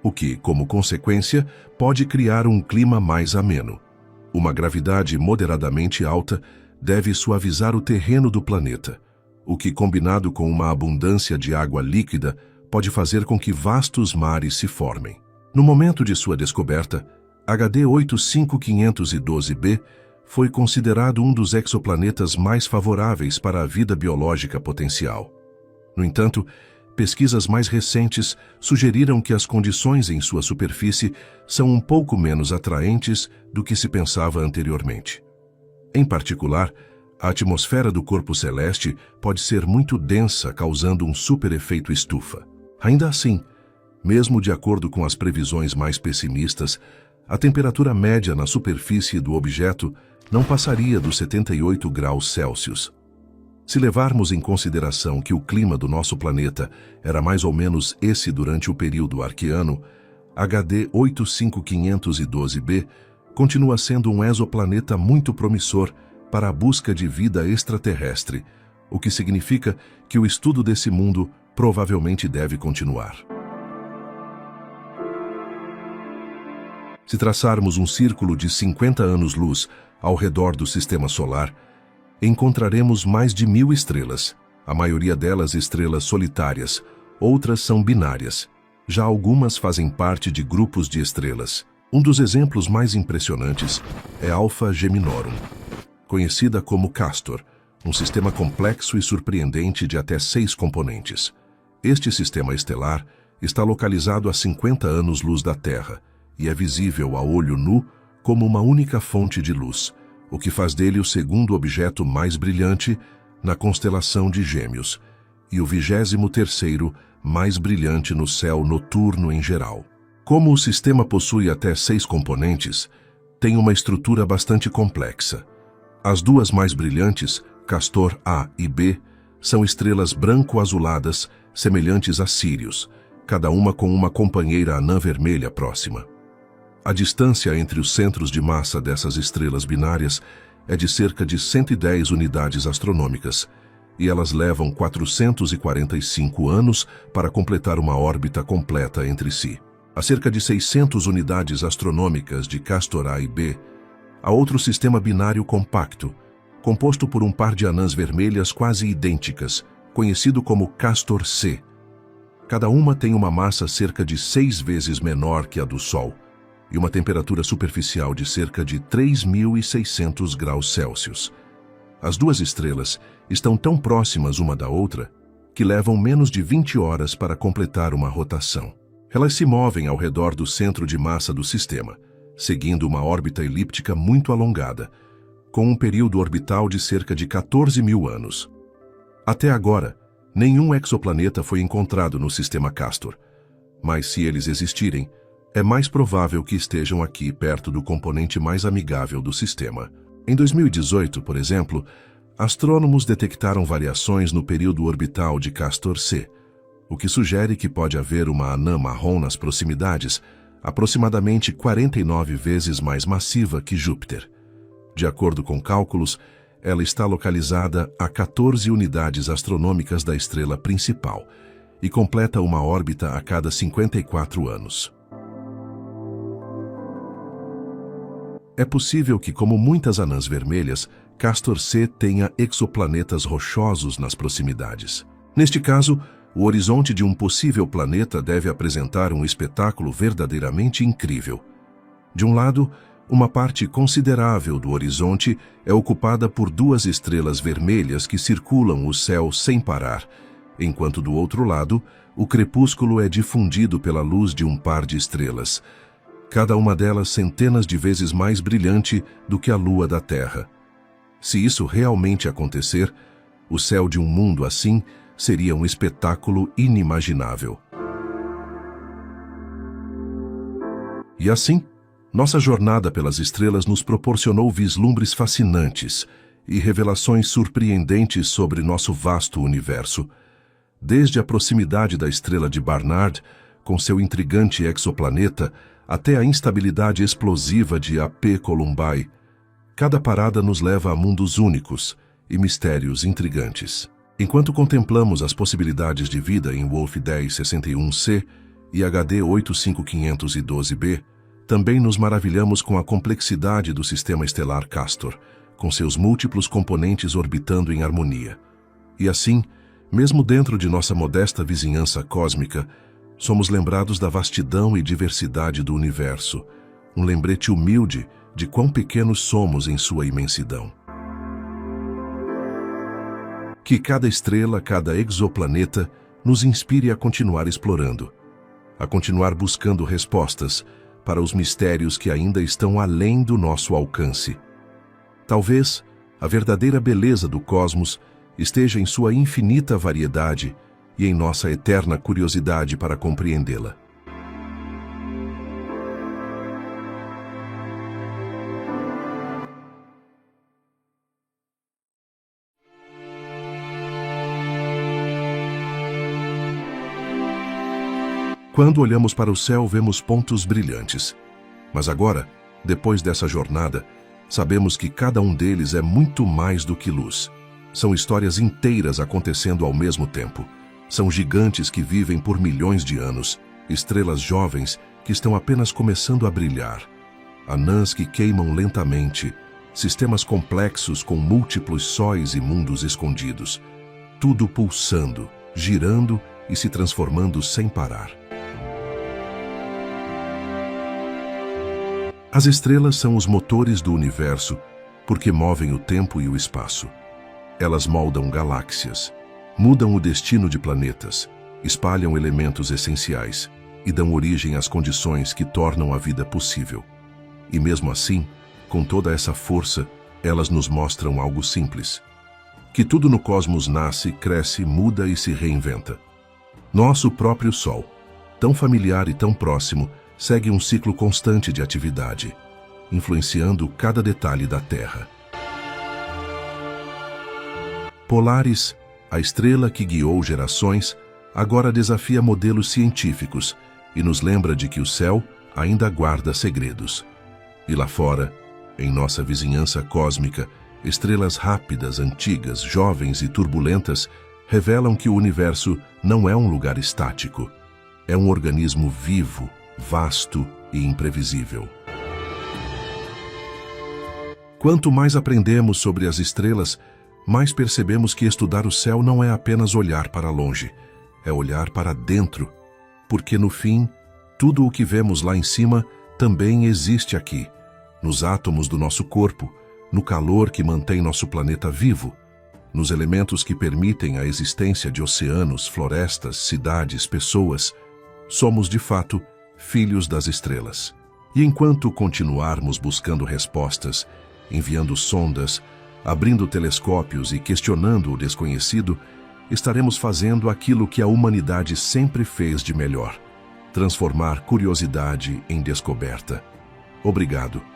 o que, como consequência, pode criar um clima mais ameno. Uma gravidade moderadamente alta deve suavizar o terreno do planeta, o que, combinado com uma abundância de água líquida, pode fazer com que vastos mares se formem. No momento de sua descoberta, HD 85512b foi considerado um dos exoplanetas mais favoráveis para a vida biológica potencial. No entanto, pesquisas mais recentes sugeriram que as condições em sua superfície são um pouco menos atraentes do que se pensava anteriormente. Em particular, a atmosfera do corpo celeste pode ser muito densa, causando um superefeito estufa. Ainda assim, mesmo de acordo com as previsões mais pessimistas, a temperatura média na superfície do objeto não passaria dos 78 graus Celsius. Se levarmos em consideração que o clima do nosso planeta era mais ou menos esse durante o período arqueano, HD 85512b continua sendo um exoplaneta muito promissor para a busca de vida extraterrestre, o que significa que o estudo desse mundo provavelmente deve continuar. Se traçarmos um círculo de 50 anos-luz ao redor do Sistema Solar, encontraremos mais de 1000 estrelas, a maioria delas estrelas solitárias, outras são binárias. Já algumas fazem parte de grupos de estrelas. Um dos exemplos mais impressionantes é Alpha Geminorum, conhecida como Castor, um sistema complexo e surpreendente de até 6 componentes. Este sistema estelar está localizado a 50 anos-luz da Terra e é visível a olho nu como uma única fonte de luz, o que faz dele o segundo objeto mais brilhante na constelação de Gêmeos e o 23º mais brilhante no céu noturno em geral. Como o sistema possui até 6 componentes, tem uma estrutura bastante complexa. As duas mais brilhantes, Castor A e B, são estrelas branco-azuladas semelhantes a Sírius, cada uma com uma companheira anã vermelha próxima. A distância entre os centros de massa dessas estrelas binárias é de cerca de 110 unidades astronômicas, e elas levam 445 anos para completar uma órbita completa entre si. A cerca de 600 unidades astronômicas de Castor A e B, há outro sistema binário compacto, composto por um par de anãs vermelhas quase idênticas, conhecido como Castor C. Cada uma tem uma massa cerca de 6 vezes menor que a do Sol e uma temperatura superficial de cerca de 3.600 graus Celsius. As duas estrelas estão tão próximas uma da outra que levam menos de 20 horas para completar uma rotação. Elas se movem ao redor do centro de massa do sistema, seguindo uma órbita elíptica muito alongada, com um período orbital de cerca de 14.000 anos. Até agora, nenhum exoplaneta foi encontrado no sistema Castor, mas se eles existirem, é mais provável que estejam aqui perto do componente mais amigável do sistema. Em 2018, por exemplo, astrônomos detectaram variações no período orbital de Castor C, o que sugere que pode haver uma anã marrom nas proximidades, aproximadamente 49 vezes mais massiva que Júpiter. De acordo com cálculos, ela está localizada a 14 unidades astronômicas da estrela principal e completa uma órbita a cada 54 anos. É possível que, como muitas anãs vermelhas, Castor C tenha exoplanetas rochosos nas proximidades. Neste caso, o horizonte de um possível planeta deve apresentar um espetáculo verdadeiramente incrível. De um lado, uma parte considerável do horizonte é ocupada por duas estrelas vermelhas que circulam o céu sem parar, enquanto do outro lado, o crepúsculo é difundido pela luz de um par de estrelas, cada uma delas centenas de vezes mais brilhante do que a lua da Terra. Se isso realmente acontecer, o céu de um mundo assim seria um espetáculo inimaginável. E assim, nossa jornada pelas estrelas nos proporcionou vislumbres fascinantes e revelações surpreendentes sobre nosso vasto universo. Desde a proximidade da estrela de Barnard, com seu intrigante exoplaneta, até a instabilidade explosiva de AP Columbae, cada parada nos leva a mundos únicos e mistérios intrigantes. Enquanto contemplamos as possibilidades de vida em Wolf 1061c e HD 85512b, também nos maravilhamos com a complexidade do sistema estelar Castor, com seus múltiplos componentes orbitando em harmonia. E assim, mesmo dentro de nossa modesta vizinhança cósmica, somos lembrados da vastidão e diversidade do universo, um lembrete humilde de quão pequenos somos em sua imensidão. Que cada estrela, cada exoplaneta, nos inspire a continuar explorando, a continuar buscando respostas para os mistérios que ainda estão além do nosso alcance. Talvez a verdadeira beleza do cosmos esteja em sua infinita variedade e em nossa eterna curiosidade para compreendê-la. Quando olhamos para o céu, vemos pontos brilhantes. Mas agora, depois dessa jornada, sabemos que cada um deles é muito mais do que luz. São histórias inteiras acontecendo ao mesmo tempo. São gigantes que vivem por milhões de anos, estrelas jovens que estão apenas começando a brilhar, anãs que queimam lentamente, sistemas complexos com múltiplos sóis e mundos escondidos, tudo pulsando, girando e se transformando sem parar. As estrelas são os motores do universo porque movem o tempo e o espaço. Elas moldam galáxias, mudam o destino de planetas, espalham elementos essenciais e dão origem às condições que tornam a vida possível. E mesmo assim, com toda essa força, elas nos mostram algo simples: que tudo no cosmos nasce, cresce, muda e se reinventa. Nosso próprio Sol, tão familiar e tão próximo, segue um ciclo constante de atividade, influenciando cada detalhe da Terra. Polaris, a estrela que guiou gerações, agora desafia modelos científicos e nos lembra de que o céu ainda guarda segredos. E lá fora, em nossa vizinhança cósmica, estrelas rápidas, antigas, jovens e turbulentas revelam que o universo não é um lugar estático. É um organismo vivo, vasto e imprevisível. Quanto mais aprendemos sobre as estrelas, mais percebemos que estudar o céu não é apenas olhar para longe, é olhar para dentro, porque no fim, tudo o que vemos lá em cima também existe aqui, nos átomos do nosso corpo, no calor que mantém nosso planeta vivo, nos elementos que permitem a existência de oceanos, florestas, cidades, pessoas. Somos, de fato, filhos das estrelas. E enquanto continuarmos buscando respostas, enviando sondas, abrindo telescópios e questionando o desconhecido, estaremos fazendo aquilo que a humanidade sempre fez de melhor: transformar curiosidade em descoberta. Obrigado.